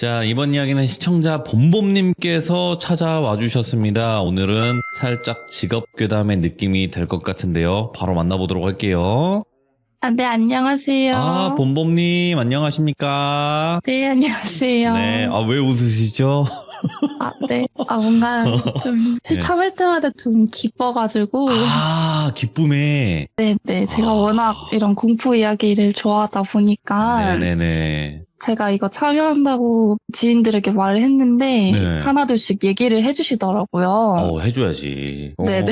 자, 이번 이야기는 시청자 봄봄님께서 찾아와 주셨습니다. 오늘은 살짝 직업괴담의 느낌이 될 것 같은데요. 바로 만나보도록 할게요. 네, 안녕하세요. 아, 봄봄님, 안녕하십니까? 네, 안녕하세요. 네, 왜 웃으시죠? 네. 뭔가 좀 네. 참을 때마다 좀 기뻐가지고. 기쁨에. 네. 제가 워낙 이런 공포 이야기를 좋아하다 보니까. 네네네. 제가 이거 참여한다고 지인들에게 말을 했는데 네. 하나둘씩 얘기를 해주시더라고요. 해줘야지. 네네.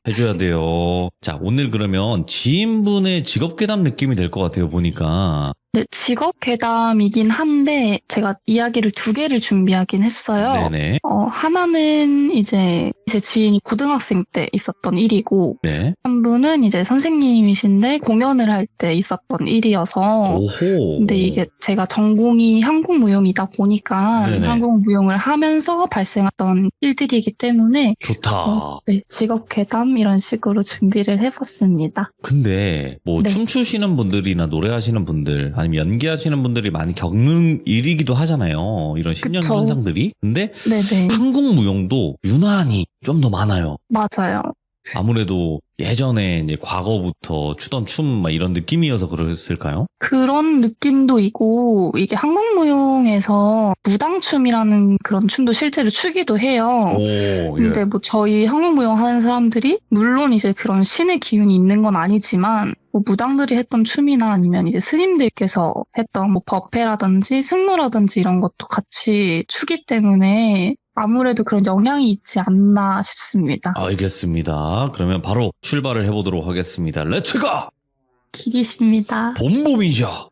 해줘야 돼요. 자, 오늘 그러면 지인분의 직업괴담 느낌이 될 것 같아요, 보니까. 네, 직업 괴담이긴 한데 제가 이야기를 두 개를 준비하긴 했어요. 네네. 하나는 이제 제 지인이 고등학생 때 있었던 일이고, 네. 한 분은 이제 선생님이신데 공연을 할 때 있었던 일이어서. 오호. 근데 이게 제가 전공이 한국무용이다 보니까 네네. 한국무용을 하면서 발생했던 일들이기 때문에 좋다. 네, 직업 괴담 이런 식으로 준비를 해봤습니다. 근데 뭐 네. 춤추시는 분들이나 노래하시는 분들 아니면 연기하시는 분들이 많이 겪는 일이기도 하잖아요. 이런 신년 그쵸. 현상들이. 근데 네네. 한국 무용도 유난히 좀 더 많아요. 맞아요. 아무래도 예전에 이제 과거부터 추던 춤 막 이런 느낌이어서 그랬을까요? 그런 느낌도 있고, 이게 한국무용에서 무당춤이라는 그런 춤도 실제로 추기도 해요. 오, 근데 뭐 저희 한국무용 하는 사람들이 물론 이제 그런 신의 기운이 있는 건 아니지만 뭐 무당들이 했던 춤이나 아니면 이제 스님들께서 했던 뭐 법회라든지 승무라든지 이런 것도 같이 추기 때문에 아무래도 그런 영향이 있지 않나 싶습니다. 알겠습니다. 그러면 바로 출발을 해보도록 하겠습니다. 렛츠고! 기리십니다. 봄봄이죠.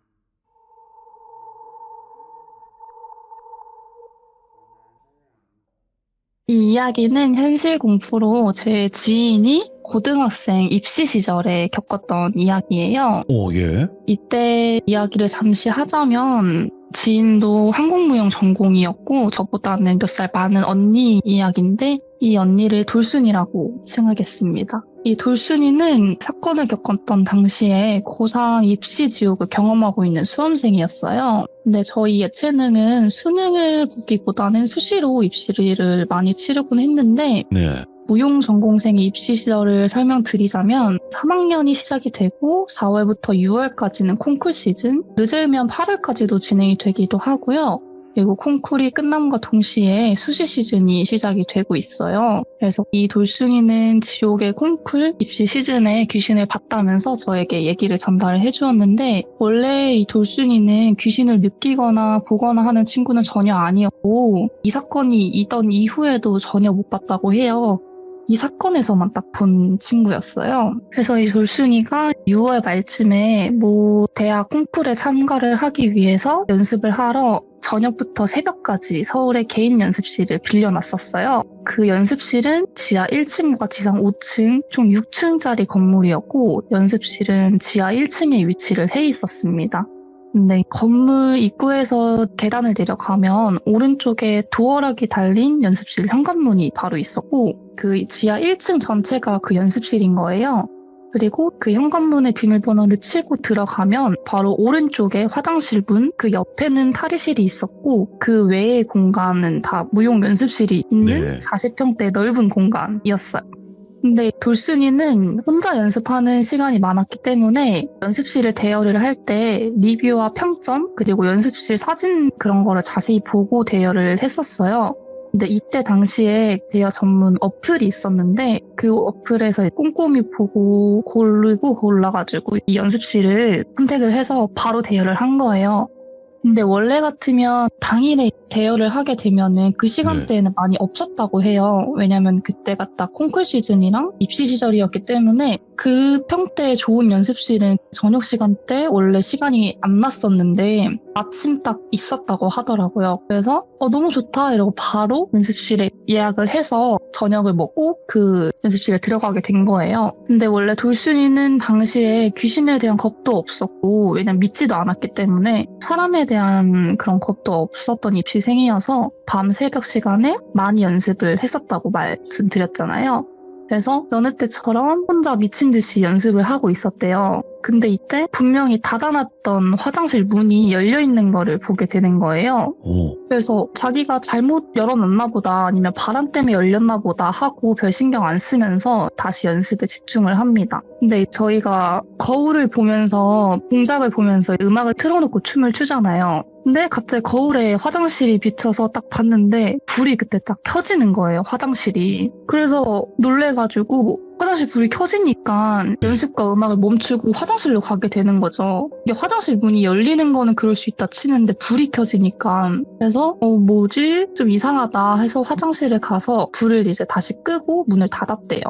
이 이야기는 현실 공포로 제 지인이 고등학생 입시 시절에 겪었던 이야기예요. 오, 예. 이때 이야기를 잠시 하자면 지인도 한국무용 전공이었고 저보다는 몇 살 많은 언니 이야기인데 이 언니를 돌순이라고 칭하겠습니다. 이 돌순이는 사건을 겪었던 당시에 고3 입시 지옥을 경험하고 있는 수험생이었어요. 근데 저희 예체능은 수능을 보기보다는 수시로 입시를 많이 치르곤 했는데 네. 무용 전공생의 입시 시절을 설명드리자면 3학년이 시작이 되고 4월부터 6월까지는 콩쿨 시즌, 늦으면 8월까지도 진행이 되기도 하고요. 그리고 콩쿨이 끝남과 동시에 수시 시즌이 시작이 되고 있어요. 그래서 이 돌순이는 지옥의 콩쿨 입시 시즌에 귀신을 봤다면서 저에게 얘기를 전달을 해주었는데 원래 이 돌순이는 귀신을 느끼거나 보거나 하는 친구는 전혀 아니었고 이 사건이 있던 이후에도 전혀 못 봤다고 해요. 이 사건에서만 딱 본 친구였어요. 그래서 이 돌순이가 6월 말쯤에 대학 콩쿨에 참가를 하기 위해서 연습을 하러 저녁부터 새벽까지 서울의 개인 연습실을 빌려놨었어요. 그 연습실은 지하 1층과 지상 5층, 총 6층짜리 건물이었고 연습실은 지하 1층에 위치를 해 있었습니다. 근데 건물 입구에서 계단을 내려가면 오른쪽에 도어락이 달린 연습실 현관문이 바로 있었고 그 지하 1층 전체가 그 연습실인 거예요. 그리고 그 현관문의 비밀번호를 치고 들어가면 바로 오른쪽에 화장실 문, 그 옆에는 탈의실이 있었고 그 외의 공간은 다 무용 연습실이 있는 40평대 넓은 공간이었어요. 근데 돌순이는 혼자 연습하는 시간이 많았기 때문에 연습실을 대여를 할 때 리뷰와 평점 그리고 연습실 사진 그런 거를 자세히 보고 대여를 했었어요. 근데 이때 당시에 대여 전문 어플이 있었는데 그 어플에서 꼼꼼히 보고 고르고 골라가지고 이 연습실을 선택을 해서 바로 대여를 한 거예요. 근데 원래 같으면 당일에 대여를 하게 되면은 그 시간대에는 많이 없었다고 해요. 왜냐면 그때가 딱 콩쿨 시즌이랑 입시 시절이었기 때문에 그 평대에 좋은 연습실은 저녁 시간대 원래 시간이 안 났었는데 마침 딱 있었다고 하더라고요. 그래서 너무 좋다 이러고 바로 연습실에 예약을 해서 저녁을 먹고 그 연습실에 들어가게 된 거예요. 근데 원래 돌순이는 당시에 귀신에 대한 겁도 없었고 왜냐면 믿지도 않았기 때문에 사람에 대한 그런 겁도 없었던 입시생이어서 밤 새벽 시간에 많이 연습을 했었다고 말씀드렸잖아요. 그래서 여느 때처럼 혼자 미친 듯이 연습을 하고 있었대요. 근데 이때 분명히 닫아놨던 화장실 문이 열려있는 거를 보게 되는 거예요. 그래서 자기가 잘못 열어놨나 보다 아니면 바람 때문에 열렸나 보다 하고 별 신경 안 쓰면서 다시 연습에 집중을 합니다. 근데 저희가 거울을 보면서 동작을 보면서 음악을 틀어놓고 춤을 추잖아요. 근데 갑자기 거울에 화장실이 비쳐서 딱 봤는데 불이 그때 딱 켜지는 거예요, 화장실이. 그래서 놀래가지고 화장실 불이 켜지니까 연습과 음악을 멈추고 화장실로 가게 되는 거죠. 이게 화장실 문이 열리는 거는 그럴 수 있다 치는데 불이 켜지니까. 그래서 뭐지? 좀 이상하다 해서 화장실에 가서 불을 이제 다시 끄고 문을 닫았대요.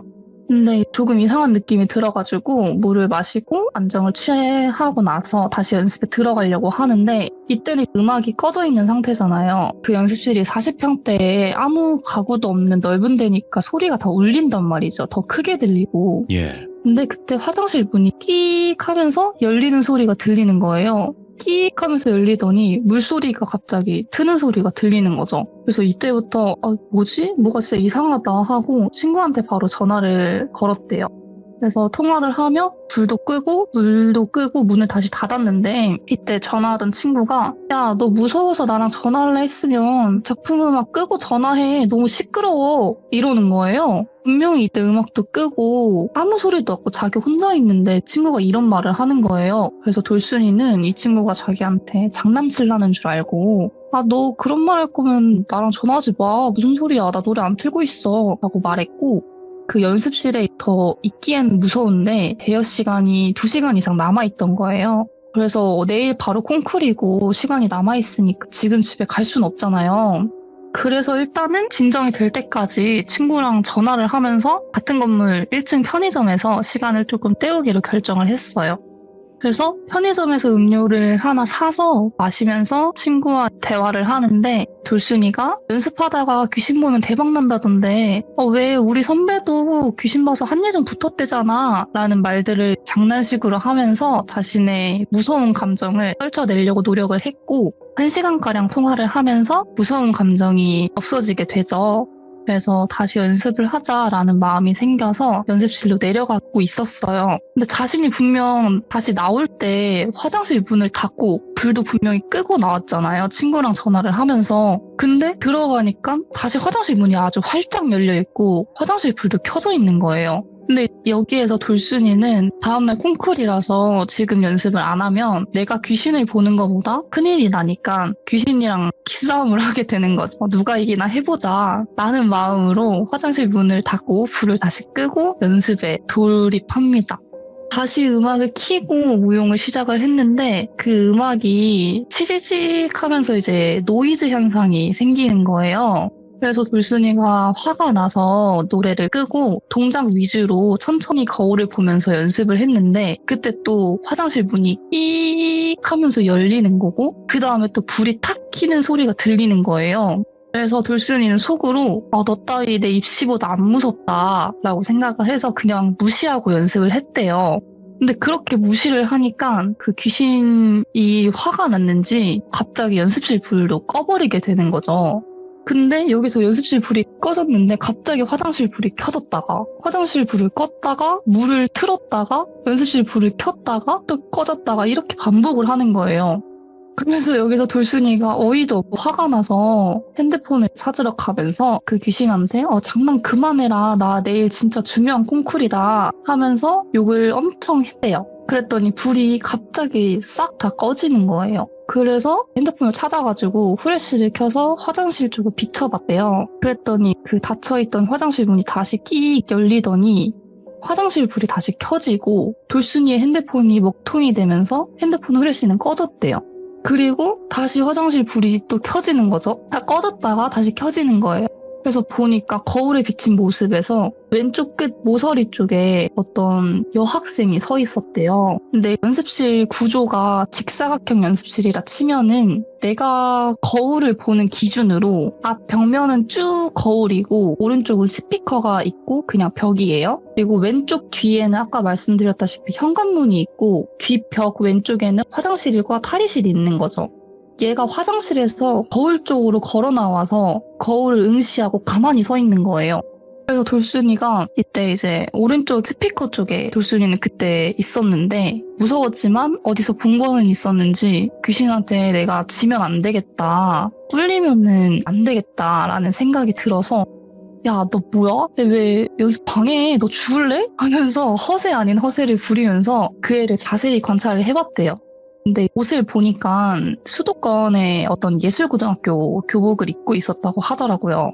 근데 조금 이상한 느낌이 들어가지고 물을 마시고 안정을 취하고 나서 다시 연습에 들어가려고 하는데 이때는 음악이 꺼져 있는 상태잖아요. 그 연습실이 40평대에 아무 가구도 없는 넓은 데니까 소리가 더 울린단 말이죠. 더 크게 들리고. 예. 근데 그때 화장실 문이 끽 하면서 열리는 소리가 들리는 거예요. 끽 하면서 열리더니 물소리가 갑자기 트는 소리가 들리는 거죠. 그래서 이때부터 뭐지? 뭐가 진짜 이상하다 하고 친구한테 바로 전화를 걸었대요. 그래서 통화를 하며 불도 끄고 물도 끄고 문을 다시 닫았는데 이때 전화하던 친구가 야, 너 무서워서 나랑 전화를 했으면 작품 음악 끄고 전화해. 너무 시끄러워. 이러는 거예요. 분명히 이때 음악도 끄고 아무 소리도 없고 자기 혼자 있는데 친구가 이런 말을 하는 거예요. 그래서 돌순이는 이 친구가 자기한테 장난치려는 줄 알고 너 그런 말 할 거면 나랑 전화하지 마. 무슨 소리야. 나 노래 안 틀고 있어. 라고 말했고 그 연습실에 더 있기엔 무서운데 대여 시간이 2시간 이상 남아있던 거예요. 그래서 내일 바로 콩쿨이고 시간이 남아있으니까 지금 집에 갈 순 없잖아요. 그래서 일단은 진정이 될 때까지 친구랑 전화를 하면서 같은 건물 1층 편의점에서 시간을 조금 때우기로 결정을 했어요. 그래서 편의점에서 음료를 하나 사서 마시면서 친구와 대화를 하는데 돌순이가 연습하다가 귀신 보면 대박 난다던데 왜 우리 선배도 귀신 봐서 한예종 붙었대잖아 라는 말들을 장난식으로 하면서 자신의 무서운 감정을 떨쳐내려고 노력을 했고 1시간가량 통화를 하면서 무서운 감정이 없어지게 되죠. 그래서 다시 연습을 하자라는 마음이 생겨서 연습실로 내려가고 있었어요. 근데 자신이 분명 다시 나올 때 화장실 문을 닫고 불도 분명히 끄고 나왔잖아요. 친구랑 전화를 하면서. 근데 들어가니까 다시 화장실 문이 아주 활짝 열려있고 화장실 불도 켜져 있는 거예요. 근데 여기에서 돌순이는 다음날 콩쿨이라서 지금 연습을 안 하면 내가 귀신을 보는 것보다 큰일이 나니까 귀신이랑 기싸움을 하게 되는 거죠. 누가 이기나 해보자 라는 마음으로 화장실 문을 닫고 불을 다시 끄고 연습에 돌입합니다. 다시 음악을 켜고 무용을 시작을 했는데 그 음악이 치지직 하면서 이제 노이즈 현상이 생기는 거예요. 그래서 돌순이가 화가 나서 노래를 끄고 동작 위주로 천천히 거울을 보면서 연습을 했는데 그때 또 화장실 문이 끽 하면서 열리는 거고 그 다음에 또 불이 탁 켜는 소리가 들리는 거예요. 그래서 돌순이는 속으로 너 따위 내 입시보다 안 무섭다 라고 생각을 해서 그냥 무시하고 연습을 했대요. 근데 그렇게 무시를 하니까 그 귀신이 화가 났는지 갑자기 연습실 불도 꺼버리게 되는 거죠. 근데 여기서 연습실 불이 꺼졌는데 갑자기 화장실 불이 켜졌다가 화장실 불을 껐다가 물을 틀었다가 연습실 불을 켰다가 또 꺼졌다가 이렇게 반복을 하는 거예요. 그래서 여기서 돌순이가 어이도 없고 화가 나서 핸드폰을 찾으러 가면서 그 귀신한테 장난 그만해라. 나 내일 진짜 중요한 콩쿨이다 하면서 욕을 엄청 했대요. 그랬더니 불이 갑자기 싹 다 꺼지는 거예요. 그래서 핸드폰을 찾아가지고 후레쉬를 켜서 화장실 쪽을 비춰봤대요. 그랬더니 그 닫혀있던 화장실 문이 다시 끽 열리더니 화장실 불이 다시 켜지고 돌순이의 핸드폰이 먹통이 되면서 핸드폰 후레쉬는 꺼졌대요. 그리고 다시 화장실 불이 또 켜지는 거죠. 다 꺼졌다가 다시 켜지는 거예요. 그래서 보니까 거울에 비친 모습에서 왼쪽 끝 모서리 쪽에 어떤 여학생이 서 있었대요. 근데 연습실 구조가 직사각형 연습실이라 치면은 내가 거울을 보는 기준으로 앞 벽면은 쭉 거울이고 오른쪽은 스피커가 있고 그냥 벽이에요. 그리고 왼쪽 뒤에는 아까 말씀드렸다시피 현관문이 있고 뒷벽 왼쪽에는 화장실과 탈의실이 있는 거죠. 얘가 화장실에서 거울 쪽으로 걸어 나와서 거울을 응시하고 가만히 서 있는 거예요. 그래서 돌순이가 이때 이제 오른쪽 스피커 쪽에 돌순이는 그때 있었는데 무서웠지만 어디서 본 거는 있었는지 귀신한테 내가 지면 안 되겠다. 꿀리면은 안 되겠다라는 생각이 들어서 야, 너 뭐야? 왜 연습 방해해? 너 죽을래? 하면서 허세 아닌 허세를 부리면서 그 애를 자세히 관찰을 해봤대요. 근데 옷을 보니까 수도권의 어떤 예술고등학교 교복을 입고 있었다고 하더라고요.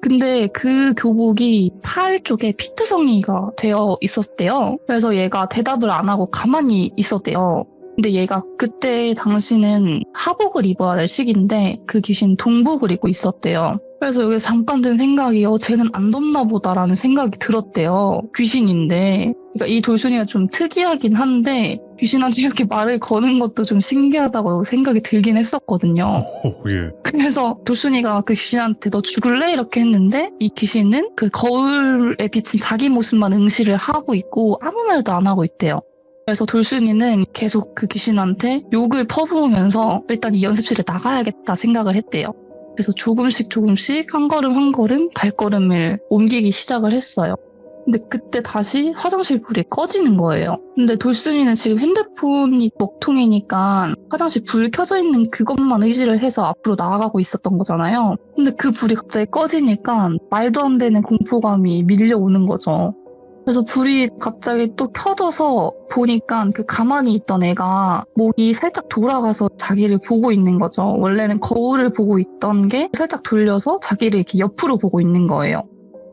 근데 그 교복이 팔 쪽에 피투성이가 되어 있었대요. 그래서 얘가 대답을 안 하고 가만히 있었대요. 근데 얘가 그때 당시는 하복을 입어야 될 시기인데 그 귀신 동복을 입고 있었대요. 그래서 여기서 잠깐 든 생각이 쟤는 안 덥나 보다라는 생각이 들었대요. 귀신인데. 그러니까 이 돌순이가 좀 특이하긴 한데 귀신한테 이렇게 말을 거는 것도 좀 신기하다고 생각이 들긴 했었거든요. 예. 그래서 돌순이가 그 귀신한테 너 죽을래? 이렇게 했는데 이 귀신은 그 거울에 비친 자기 모습만 응시를 하고 있고 아무 말도 안 하고 있대요. 그래서 돌순이는 계속 그 귀신한테 욕을 퍼부으면서 일단 이 연습실에 나가야겠다 생각을 했대요. 그래서 조금씩 한 걸음 한 걸음 발걸음을 옮기기 시작을 했어요. 근데 그때 다시 화장실 불이 꺼지는 거예요. 근데 돌순이는 지금 핸드폰이 먹통이니까 화장실 불 켜져 있는 그것만 의지를 해서 앞으로 나아가고 있었던 거잖아요. 근데 그 불이 갑자기 꺼지니까 말도 안 되는 공포감이 밀려오는 거죠. 그래서 불이 갑자기 또 켜져서 보니까 그 가만히 있던 애가 목이 살짝 돌아가서 자기를 보고 있는 거죠. 원래는 거울을 보고 있던 게 살짝 돌려서 자기를 이렇게 옆으로 보고 있는 거예요.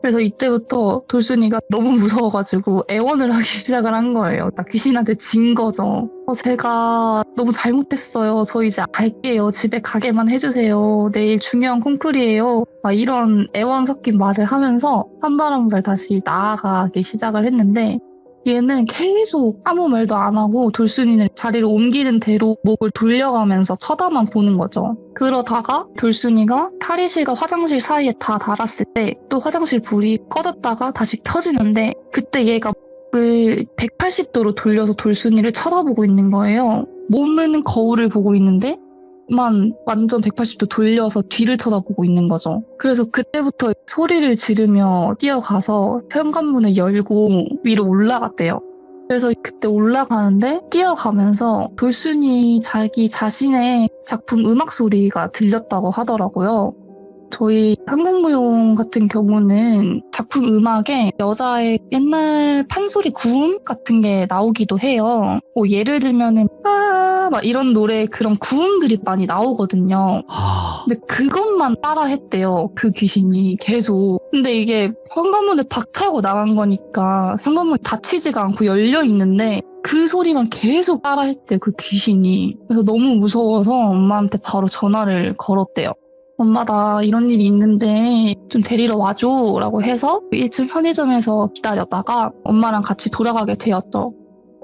그래서 이때부터 돌순이가 너무 무서워가지고 애원을 하기 시작을 한 거예요. 나 귀신한테 진 거죠. 제가 너무 잘못했어요. 저 이제 갈게요. 집에 가게만 해주세요. 내일 중요한 콩쿨이에요. 막 이런 애원 섞인 말을 하면서 한 발 한 발 다시 나아가기 시작을 했는데 얘는 계속 아무 말도 안 하고 돌순이는 자리를 옮기는 대로 목을 돌려가면서 쳐다만 보는 거죠. 그러다가 돌순이가 탈의실과 화장실 사이에 다 달았을 때 또 화장실 불이 꺼졌다가 다시 켜지는데 그때 얘가 목을 180도로 돌려서 돌순이를 쳐다보고 있는 거예요. 몸은 거울을 보고 있는데 만 완전 180도 돌려서 뒤를 쳐다보고 있는 거죠. 그래서 그때부터 소리를 지르며 뛰어가서 현관문을 열고 위로 올라갔대요. 그래서 그때 올라가는데 뛰어가면서 돌순이 자기 자신의 작품 음악 소리가 들렸다고 하더라고요. 저희 한국무용 같은 경우는 작품 음악에 여자의 옛날 판소리 구음 같은 게 나오기도 해요. 뭐 예를 들면은 막 이런 노래 그런 구음들이 많이 나오거든요. 근데 그것만 따라 했대요. 그 귀신이 계속. 근데 이게 현관문에 박차고 나간 거니까 현관문이 닫히지가 않고 열려 있는데 그 소리만 계속 따라 했대요. 그 귀신이. 그래서 너무 무서워서 엄마한테 바로 전화를 걸었대요. 엄마 나 이런 일이 있는데 좀 데리러 와줘 라고 해서 1층 편의점에서 기다렸다가 엄마랑 같이 돌아가게 되었죠.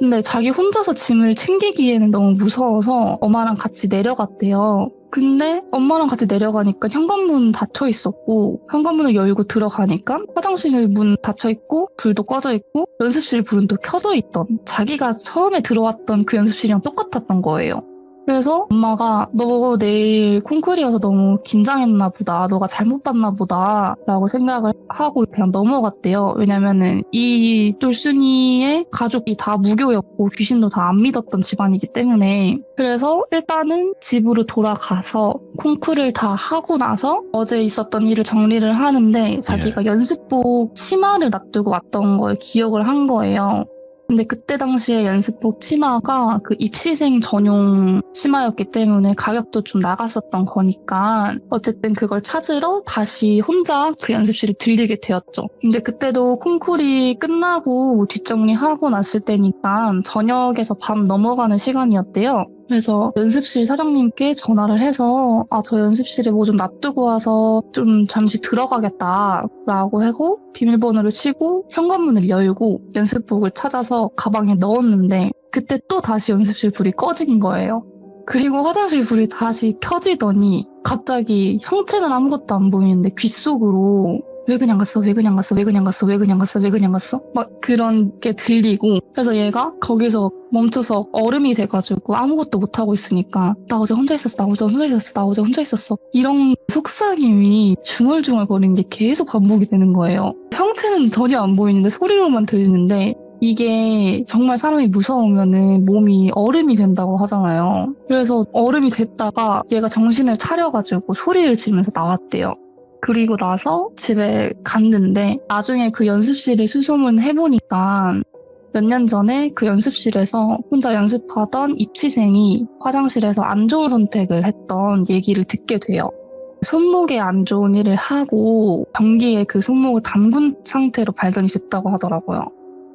근데 자기 혼자서 짐을 챙기기에는 너무 무서워서 엄마랑 같이 내려갔대요. 근데 엄마랑 같이 내려가니까 현관문 닫혀 있었고 현관문을 열고 들어가니까 화장실 문 닫혀 있고 불도 꺼져 있고 연습실 불은 또 켜져 있던 자기가 처음에 들어왔던 그 연습실이랑 똑같았던 거예요. 그래서 엄마가 너 내일 콩쿨이어서 너무 긴장했나 보다. 너가 잘못 봤나 보다. 라고 생각을 하고 그냥 넘어갔대요. 왜냐면은 이 똘순이의 가족이 다 무교였고 귀신도 다 안 믿었던 집안이기 때문에. 그래서 일단은 집으로 돌아가서 콩쿨을 다 하고 나서 어제 있었던 일을 정리를 하는데 자기가 연습복 치마를 놔두고 왔던 걸 기억을 한 거예요. 근데 그때 당시에 연습복 치마가 그 입시생 전용 치마였기 때문에 가격도 좀 나갔었던 거니까 어쨌든 그걸 찾으러 다시 혼자 그 연습실에 들리게 되었죠. 근데 그때도 콩쿨이 끝나고 뒷정리하고 났을 때니까 저녁에서 밤 넘어가는 시간이었대요. 그래서 연습실 사장님께 전화를 해서 저 연습실에 뭐 좀 놔두고 와서 좀 잠시 들어가겠다 라고 하고 비밀번호를 치고 현관문을 열고 연습복을 찾아서 가방에 넣었는데 그때 또 다시 연습실 불이 꺼진 거예요. 그리고 화장실 불이 다시 켜지더니 갑자기 형체는 아무것도 안 보이는데 귓속으로 왜 그냥 갔어? 왜 그냥 갔어? 왜 그냥 갔어? 왜 그냥 갔어? 왜 그냥 갔어? 막 그런 게 들리고 그래서 얘가 거기서 멈춰서 얼음이 돼가지고 아무것도 못하고 있으니까 나 어제 혼자 있었어. 나 어제 혼자 있었어. 나 어제 혼자 있었어. 이런 속삭임이 중얼중얼거리는 게 계속 반복이 되는 거예요. 형체는 전혀 안 보이는데 소리로만 들리는데 이게 정말 사람이 무서우면은 몸이 얼음이 된다고 하잖아요. 그래서 얼음이 됐다가 얘가 정신을 차려가지고 소리를 지르면서 나왔대요. 그리고 나서 집에 갔는데 나중에 그 연습실을 수소문해보니까 몇 년 전에 그 연습실에서 혼자 연습하던 입시생이 화장실에서 안 좋은 선택을 했던 얘기를 듣게 돼요. 손목에 안 좋은 일을 하고 변기에 그 손목을 담근 상태로 발견이 됐다고 하더라고요.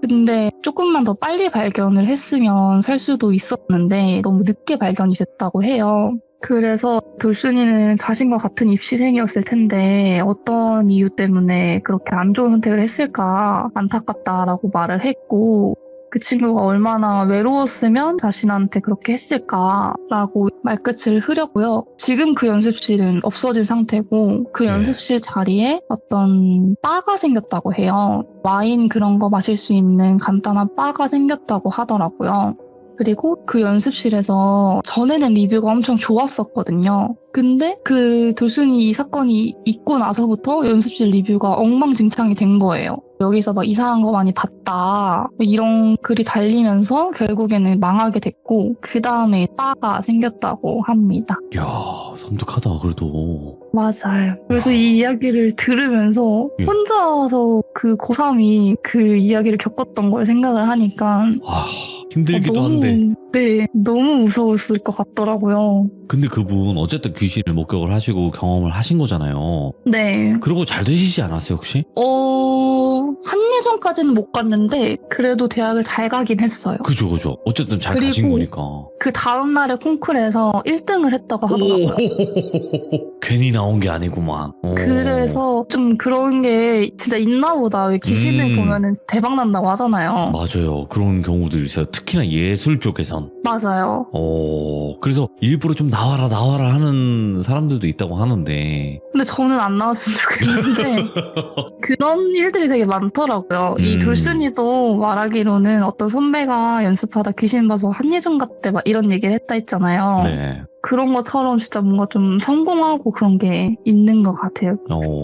근데 조금만 더 빨리 발견을 했으면 살 수도 있었는데 너무 늦게 발견이 됐다고 해요. 그래서 돌순이는 자신과 같은 입시생이었을 텐데 어떤 이유 때문에 그렇게 안 좋은 선택을 했을까 안타깝다라고 말을 했고 그 친구가 얼마나 외로웠으면 자신한테 그렇게 했을까라고 말끝을 흐렸고요. 지금 그 연습실은 없어진 상태고 그 연습실 자리에 어떤 바가 생겼다고 해요. 와인 그런 거 마실 수 있는 간단한 바가 생겼다고 하더라고요. 그리고 그 연습실에서 전에는 리뷰가 엄청 좋았었거든요. 근데 그 돌순이 이 사건이 있고 나서부터 연습실 리뷰가 엉망진창이 된 거예요. 여기서 막 이상한 거 많이 봤다 이런 글이 달리면서 결국에는 망하게 됐고 그 다음에 바가 생겼다고 합니다. 이야, 섬뜩하다, 그래도. 맞아요. 그래서 이 이야기를 들으면서 혼자서 그 고3이 그 이야기를 겪었던 걸 생각을 하니까 힘들기도 너무, 한데. 네, 너무 무서웠을 것 같더라고요. 근데 그분 어쨌든 귀신을 목격을 하시고 경험을 하신 거잖아요. 네. 그리고 잘 되시지 않았어요, 혹시? 한예종까지는 못 갔는데 그래도 대학을 잘 가긴 했어요. 그죠. 어쨌든 잘 가신 거니까. 그 다음날에 콩쿨에서 1등을 했다고 하더라고요. 괜히 나온 게 아니구만. 그래서 좀 그런 게 진짜 있나 보다. 왜 귀신을 보면은 대박 난다고 하잖아요. 맞아요. 그런 경우도 있어요. 특히나 예술 쪽에선. 맞아요. 그래서 일부러 좀 나와라 하는 사람들도 있다고 하는데. 근데 저는 안 나왔으면 좋겠는데 그런 일들이 되게 많더라고요. 이 돌순이도 말하기로는 어떤 선배가 연습하다 귀신 봐서 한예종 같대 막 이런 얘기를 했다 했잖아요. 네. 그런 것처럼 진짜 뭔가 좀 성공하고 그런 게 있는 것 같아요.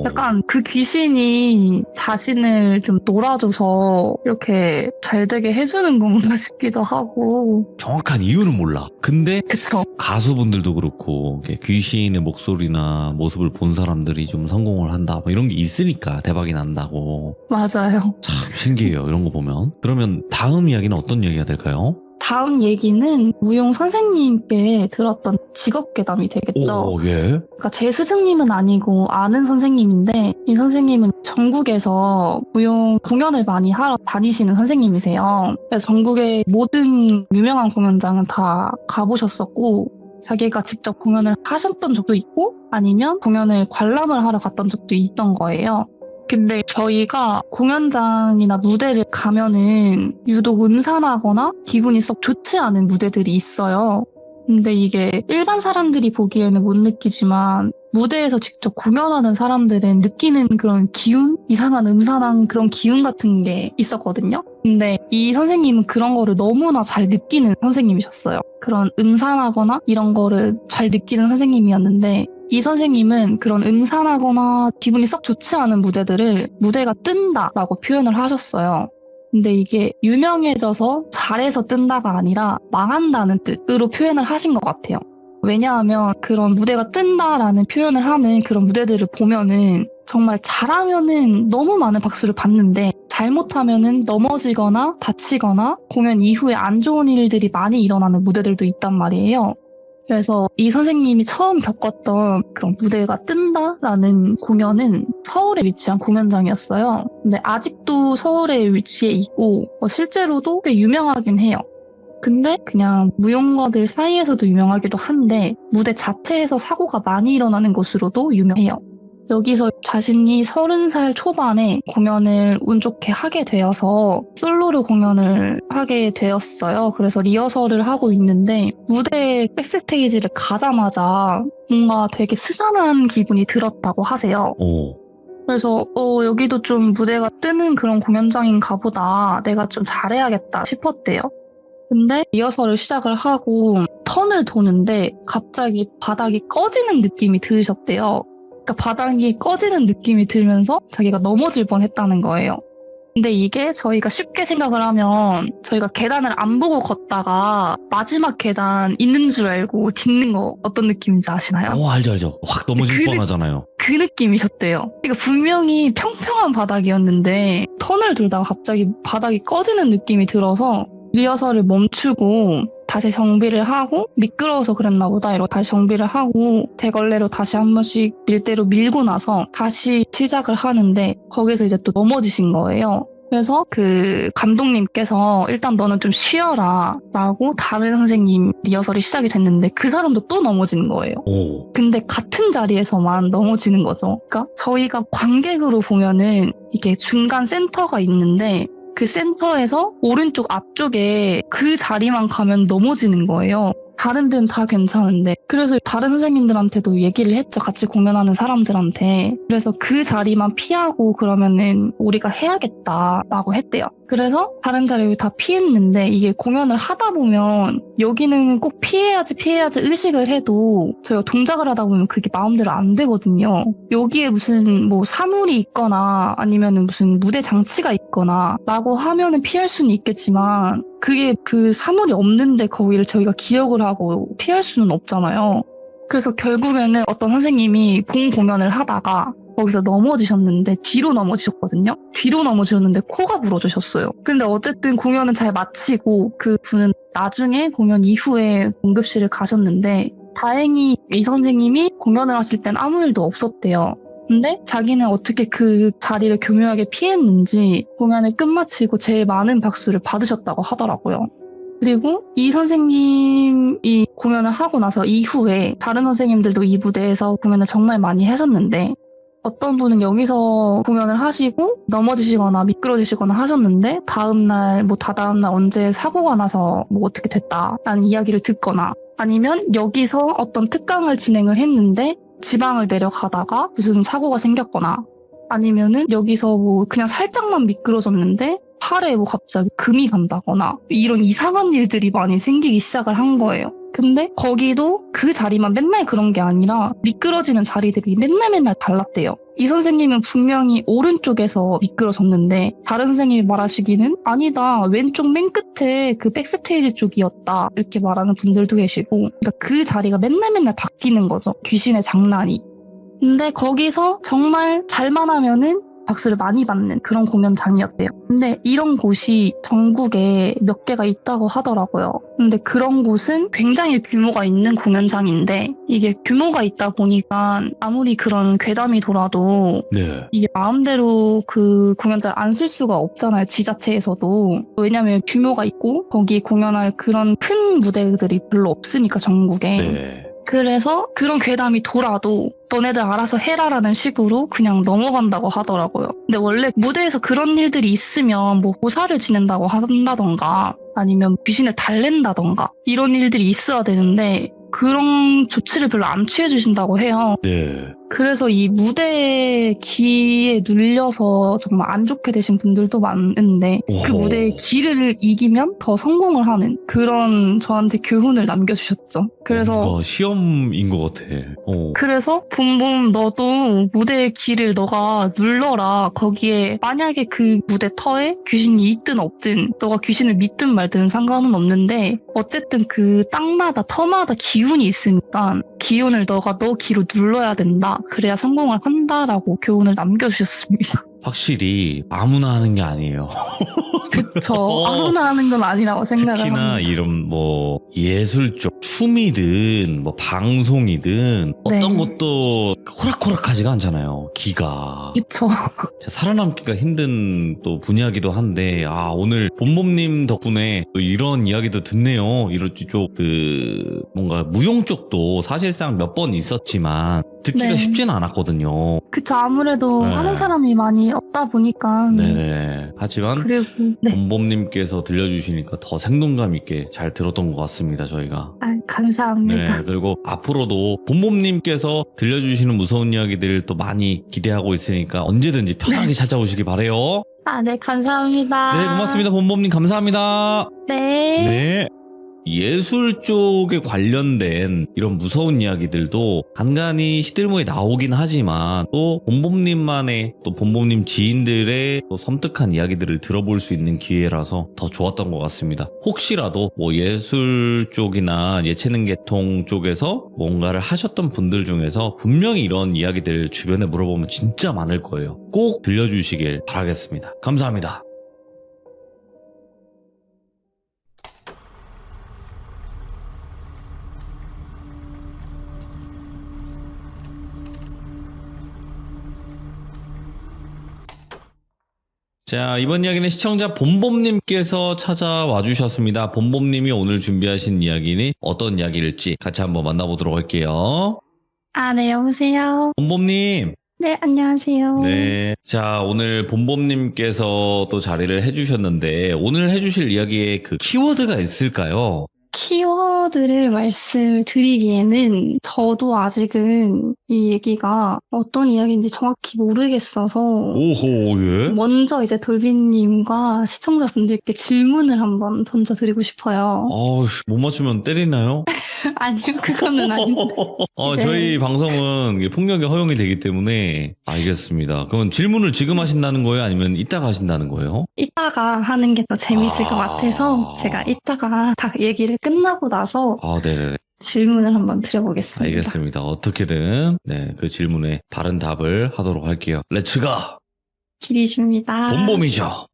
약간 그 귀신이 자신을 좀 놀아줘서 이렇게 잘 되게 해주는 건가 싶기도 하고. 정확한 이유는 몰라. 근데 그쵸. 가수분들도 그렇고 귀신의 목소리나 모습을 본 사람들이 좀 성공을 한다 뭐 이런 게 있으니까 대박이 난다고. 맞아요. 참 신기해요. 이런 거 보면. 그러면 다음 이야기는 어떤 이야기가 될까요? 다음 얘기는 무용 선생님께 들었던 직업괴담이 되겠죠. 예. 그러니까 제 스승님은 아니고 아는 선생님인데 이 선생님은 전국에서 무용 공연을 많이 하러 다니시는 선생님이세요. 그래서 전국의 모든 유명한 공연장은 다 가보셨었고 자기가 직접 공연을 하셨던 적도 있고 아니면 공연을 관람을 하러 갔던 적도 있던 거예요. 근데 저희가 공연장이나 무대를 가면은 유독 음산하거나 기분이 썩 좋지 않은 무대들이 있어요. 근데 이게 일반 사람들이 보기에는 못 느끼지만 무대에서 직접 공연하는 사람들은 느끼는 그런 기운? 이상한 음산한 그런 기운 같은 게 있었거든요. 근데 이 선생님은 그런 거를 너무나 잘 느끼는 선생님이셨어요. 그런 음산하거나 이런 거를 잘 느끼는 선생님이었는데 이 선생님은 그런 음산하거나 기분이 썩 좋지 않은 무대들을 무대가 뜬다라고 표현을 하셨어요. 근데 이게 유명해져서 잘해서 뜬다가 아니라 망한다는 뜻으로 표현을 하신 것 같아요. 왜냐하면 그런 무대가 뜬다라는 표현을 하는 그런 무대들을 보면은 정말 잘하면은 너무 많은 박수를 받는데 잘못하면은 넘어지거나 다치거나 공연 이후에 안 좋은 일들이 많이 일어나는 무대들도 있단 말이에요. 그래서 이 선생님이 처음 겪었던 그런 무대가 뜬다라는 공연은 서울에 위치한 공연장이었어요. 근데 아직도 서울에 위치해 있고 실제로도 꽤 유명하긴 해요. 근데 그냥 무용가들 사이에서도 유명하기도 한데 무대 자체에서 사고가 많이 일어나는 곳으로도 유명해요. 여기서 자신이 30살 초반에 공연을 운 좋게 하게 되어서 솔로로 공연을 하게 되었어요. 그래서 리허설을 하고 있는데 무대 백스테이지를 가자마자 뭔가 되게 스산한 기분이 들었다고 하세요. 그래서 여기도 좀 무대가 뜨는 그런 공연장인가 보다. 내가 좀 잘해야겠다 싶었대요. 근데 리허설을 시작을 하고 턴을 도는데 갑자기 바닥이 꺼지는 느낌이 들으셨대요. 그러니까 바닥이 꺼지는 느낌이 들면서 자기가 넘어질 뻔했다는 거예요. 근데 이게 저희가 쉽게 생각을 하면 저희가 계단을 안 보고 걷다가 마지막 계단 있는 줄 알고 딛는 거 어떤 느낌인지 아시나요? 알죠. 확 넘어질 뻔하잖아요. 그 느낌이셨대요. 그러니까 분명히 평평한 바닥이었는데 턴을 돌다가 갑자기 바닥이 꺼지는 느낌이 들어서 리허설을 멈추고 다시 정비를 하고 미끄러워서 그랬나 보다 이러고 다시 정비를 하고 대걸레로 다시 한 번씩 밀대로 밀고 나서 다시 시작을 하는데 거기서 이제 또 넘어지신 거예요. 그래서 그 감독님께서 일단 너는 좀 쉬어라 라고 다른 선생님 리허설이 시작이 됐는데 그 사람도 또 넘어지는 거예요. 근데 같은 자리에서만 넘어지는 거죠. 그러니까 저희가 관객으로 보면은 이게 중간 센터가 있는데 그 센터에서 오른쪽 앞쪽에 그 자리만 가면 넘어지는 거예요. 다른 데는 다 괜찮은데. 그래서 다른 선생님들한테도 얘기를 했죠. 같이 공연하는 사람들한테. 그래서 그 자리만 피하고 그러면은 우리가 해야겠다라고 했대요. 그래서 다른 자리를 다 피했는데 이게 공연을 하다 보면 여기는 꼭 피해야지 의식을 해도 저희가 동작을 하다 보면 그게 마음대로 안 되거든요. 여기에 무슨 뭐 사물이 있거나 아니면은 무슨 무대 장치가 있거나 라고 하면은 피할 수는 있겠지만 그게 그 사물이 없는데 거기를 저희가 기억을 하고 피할 수는 없잖아요. 그래서 결국에는 어떤 선생님이 본 공연을 하다가 거기서 넘어지셨는데 뒤로 넘어지셨거든요. 뒤로 넘어지셨는데 코가 부러지셨어요. 근데 어쨌든 공연은 잘 마치고 그 분은 나중에 공연 이후에 응급실을 가셨는데 다행히 이 선생님이 공연을 하실 땐 아무 일도 없었대요. 근데 자기는 어떻게 그 자리를 교묘하게 피했는지 공연을 끝마치고 제일 많은 박수를 받으셨다고 하더라고요. 그리고 이 선생님이 공연을 하고 나서 이후에 다른 선생님들도 이 무대에서 공연을 정말 많이 하셨는데 어떤 분은 여기서 공연을 하시고 넘어지시거나 미끄러지시거나 하셨는데 다음날 뭐 다다음날 언제 사고가 나서 뭐 어떻게 됐다라는 이야기를 듣거나 아니면 여기서 어떤 특강을 진행을 했는데 지방을 내려가다가 무슨 사고가 생겼거나 아니면은 여기서 뭐 그냥 살짝만 미끄러졌는데 팔에 뭐 갑자기 금이 간다거나 이런 이상한 일들이 많이 생기기 시작을 한 거예요. 근데 거기도 그 자리만 맨날 그런 게 아니라 미끄러지는 자리들이 맨날 달랐대요. 이 선생님은 분명히 오른쪽에서 미끄러졌는데 다른 선생님이 말하시기는 아니다 왼쪽 맨 끝에 그 백스테이지 쪽이었다 이렇게 말하는 분들도 계시고 그러니까 그 자리가 맨날 바뀌는 거죠. 귀신의 장난이. 근데 거기서 정말 잘만 하면은 박수를 많이 받는 그런 공연장이었대요. 근데 이런 곳이 전국에 몇 개가 있다고 하더라고요. 근데 그런 곳은 굉장히 규모가 있는 공연장인데 이게 규모가 있다 보니까 아무리 그런 괴담이 돌아도 이게 마음대로 그 공연장을 안 쓸 수가 없잖아요. 지자체에서도. 왜냐면 규모가 있고 거기 공연할 그런 큰 무대들이 별로 없으니까 전국에. 그래서 그런 괴담이 돌아도 너네들 알아서 해라라는 식으로 그냥 넘어간다고 하더라고요. 근데 원래 무대에서 그런 일들이 있으면 뭐 고사를 지낸다고 한다던가 아니면 귀신을 달랜다던가 이런 일들이 있어야 되는데 그런 조치를 별로 안 취해주신다고 해요. 그래서 이 무대의 기에 눌려서 정말 안 좋게 되신 분들도 많은데 그 무대의 기를 이기면 더 성공을 하는 그런 저한테 교훈을 남겨주셨죠. 그래서 시험인 것 같아. 그래서 봄봄 너도 무대의 기를 너가 눌러라. 거기에 만약에 그 무대 터에 귀신이 있든 없든 너가 귀신을 믿든 말든 상관은 없는데 어쨌든 그 땅마다 터마다 기운이 있으니까 기운을 너가 너 기로 눌러야 된다. 그래야 성공을 한다라고 교훈을 남겨주셨습니다. 확실히 아무나 하는 게 아니에요. 그쵸. 아무나 하는 건 아니라고 생각을 특히나 합니다. 이런 뭐 예술 쪽 춤이든 뭐 방송이든 어떤 것도 호락호락하지가 않잖아요. 기가. 그쵸. 살아남기가 힘든 또 분야기도 한데 오늘 봄봄님 덕분에 또 이런 이야기도 듣네요. 이런 쪽 그 뭔가 무용 쪽도 사실상 몇 번 있었지만 듣기가 네. 쉽지는 않았거든요. 그쵸. 아무래도 네. 하는 사람이 많이 없다 보니까. 네네. 하지만 그리고, 네. 봄봄님께서 들려주시니까 더 생동감 있게 잘 들었던 것 같습니다, 저희가. 아, 감사합니다. 네, 그리고 앞으로도 봄봄님께서 들려주시는 무서운 이야기들 또 많이 기대하고 있으니까 언제든지 편하게 찾아오시기 바래요. 아, 네, 감사합니다. 네, 고맙습니다. 봄봄님 감사합니다. 네. 네. 예술 쪽에 관련된 이런 무서운 이야기들도 간간히 시들모에 나오긴 하지만 또 봄봄님만의 또 봄봄님 지인들의 또 섬뜩한 이야기들을 들어볼 수 있는 기회라서 더 좋았던 것 같습니다. 혹시라도 뭐 예술 쪽이나 예체능 계통 쪽에서 뭔가를 하셨던 분들 중에서 분명히 이런 이야기들 주변에 물어보면 진짜 많을 거예요. 꼭 들려주시길 바라겠습니다. 감사합니다. 자, 이번 이야기는 시청자 봄봄님께서 찾아와 주셨습니다. 봄봄님이 오늘 준비하신 이야기는 어떤 이야기일지 같이 한번 만나보도록 할게요. 아, 네, 여보세요. 봄봄님. 네, 안녕하세요. 네. 자, 오늘 봄봄님께서 또 자리를 해주셨는데 오늘 해주실 이야기에 그 키워드가 있을까요? 키워드를 말씀을 드리기에는 저도 아직은 이 얘기가 어떤 이야기인지 정확히 모르겠어서 오호, 예? 먼저 이제 돌비님과 시청자분들께 질문을 한번 던져드리고 싶어요. 못 맞추면 때리나요? 아니요, 그거는 아닌데. 이제- 저희 방송은 이게 폭력이 허용이 되기 때문에 알겠습니다. 그럼 질문을 지금 하신다는 거예요? 아니면 이따가 하신다는 거예요? 이따가 하는 게 더 재밌을 것 같아서 제가 이따가 다 얘기를 끝나고 나서 네네. 질문을 한번 드려보겠습니다. 알겠습니다. 어떻게든 네, 그 질문에 바른 답을 하도록 할게요. 렛츠가! 길이십니다. 봄봄이죠.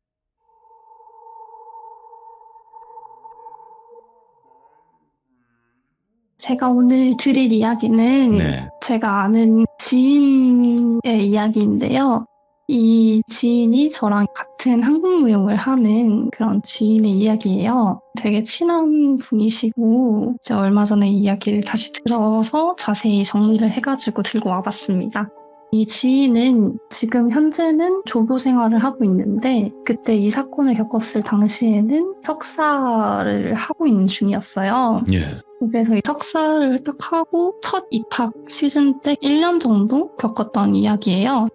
제가 오늘 드릴 이야기는 네. 제가 아는 지인의 이야기인데요. 이 지인이 저랑 같은 한국무용을 하는 그런 지인의 이야기예요. 되게 친한 분이시고 이제 얼마 전에 이 이야기를 다시 들어서 자세히 정리를 해가지고 들고 와봤습니다. 이 지인은 지금 현재는 조교 생활을 하고 있는데 그때 이 사건을 겪었을 당시에는 석사를 하고 있는 중이었어요. 예. 그래서 이 석사를 딱 하고 첫 입학 시즌 때 1년 정도 겪었던 이야기예요.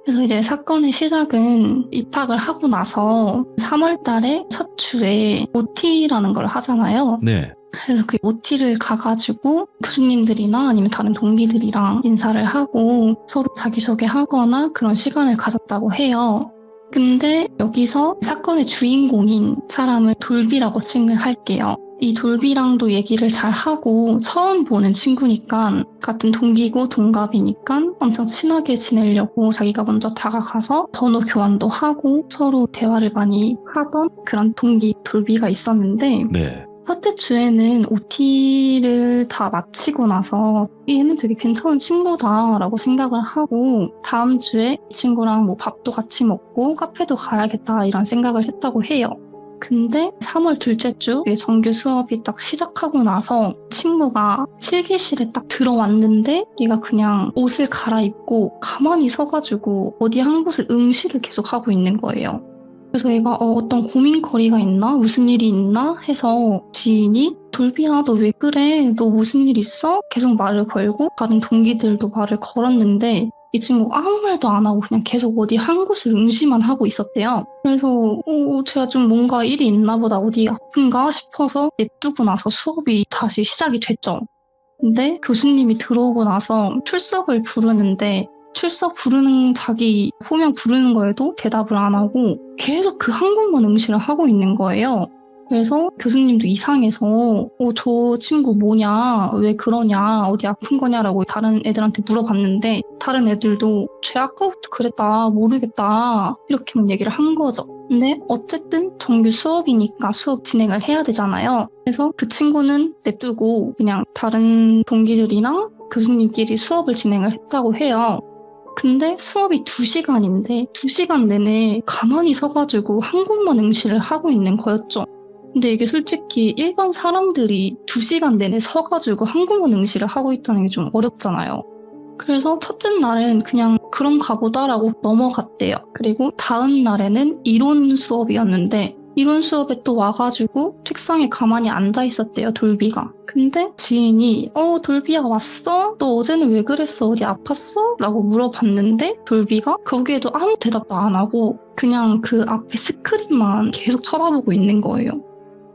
그래서 이제 사건의 시작은 입학을 하고 나서 3월 달에 첫 주에 OT라는 걸 하잖아요. 네. 그래서 그 OT를 가가지고 교수님들이나 아니면 다른 동기들이랑 인사를 하고 서로 자기소개하거나 그런 시간을 가졌다고 해요. 근데 여기서 사건의 주인공인 사람을 돌비라고 칭을 할게요. 이 돌비랑도 얘기를 잘 하고 처음 보는 친구니까 같은 동기고 동갑이니까 엄청 친하게 지내려고 자기가 먼저 다가가서 번호 교환도 하고 서로 대화를 많이 하던 그런 동기 돌비가 있었는데 네. 첫째 주에는 OT를 다 마치고 나서 얘는 되게 괜찮은 친구다라고 생각을 하고 다음 주에 이 친구랑 뭐 밥도 같이 먹고 카페도 가야겠다 이런 생각을 했다고 해요. 근데 3월 둘째 주 정규 수업이 딱 시작하고 나서 친구가 실기실에 딱 들어왔는데 얘가 그냥 옷을 갈아입고 가만히 서가지고 어디 한 곳을 응시를 계속 하고 있는 거예요. 그래서 얘가 어떤 고민거리가 있나? 무슨 일이 있나? 해서 지인이 돌비야 너 왜 그래? 너 무슨 일 있어? 계속 말을 걸고 다른 동기들도 말을 걸었는데 이 친구가 아무 말도 안 하고 그냥 계속 어디 한 곳을 응시만 하고 있었대요. 그래서 제가 좀 뭔가 일이 있나 보다 어디 아픈가 싶어서 냅두고 나서 수업이 다시 시작이 됐죠. 근데 교수님이 들어오고 나서 출석을 부르는데 출석 부르는 자기 호명 부르는 거에도 대답을 안 하고 계속 그 한 곳만 응시를 하고 있는 거예요. 그래서 교수님도 이상해서 저 친구 뭐냐 왜 그러냐 어디 아픈 거냐라고 다른 애들한테 물어봤는데 다른 애들도 쟤 아까부터 그랬다 모르겠다 이렇게만 얘기를 한 거죠. 근데 어쨌든 정규 수업이니까 수업 진행을 해야 되잖아요. 그래서 그 친구는 냅두고 그냥 다른 동기들이랑 교수님끼리 수업을 진행을 했다고 해요. 근데 수업이 2시간인데 2시간 내내 가만히 서가지고 한 곳만 응시를 하고 있는 거였죠. 근데 이게 솔직히 일반 사람들이 2시간 내내 서가지고 한 곳만 응시를 하고 있다는 게 좀 어렵잖아요. 그래서 첫째 날은 그냥 그런가 보다라고 넘어갔대요. 그리고 다음 날에는 이론 수업이었는데 이론 수업에 또 와가지고 책상에 가만히 앉아 있었대요, 돌비가. 근데 지인이 돌비야 왔어? 너 어제는 왜 그랬어? 어디 아팠어? 라고 물어봤는데 돌비가 거기에도 아무 대답도 안 하고 그냥 그 앞에 스크린만 계속 쳐다보고 있는 거예요.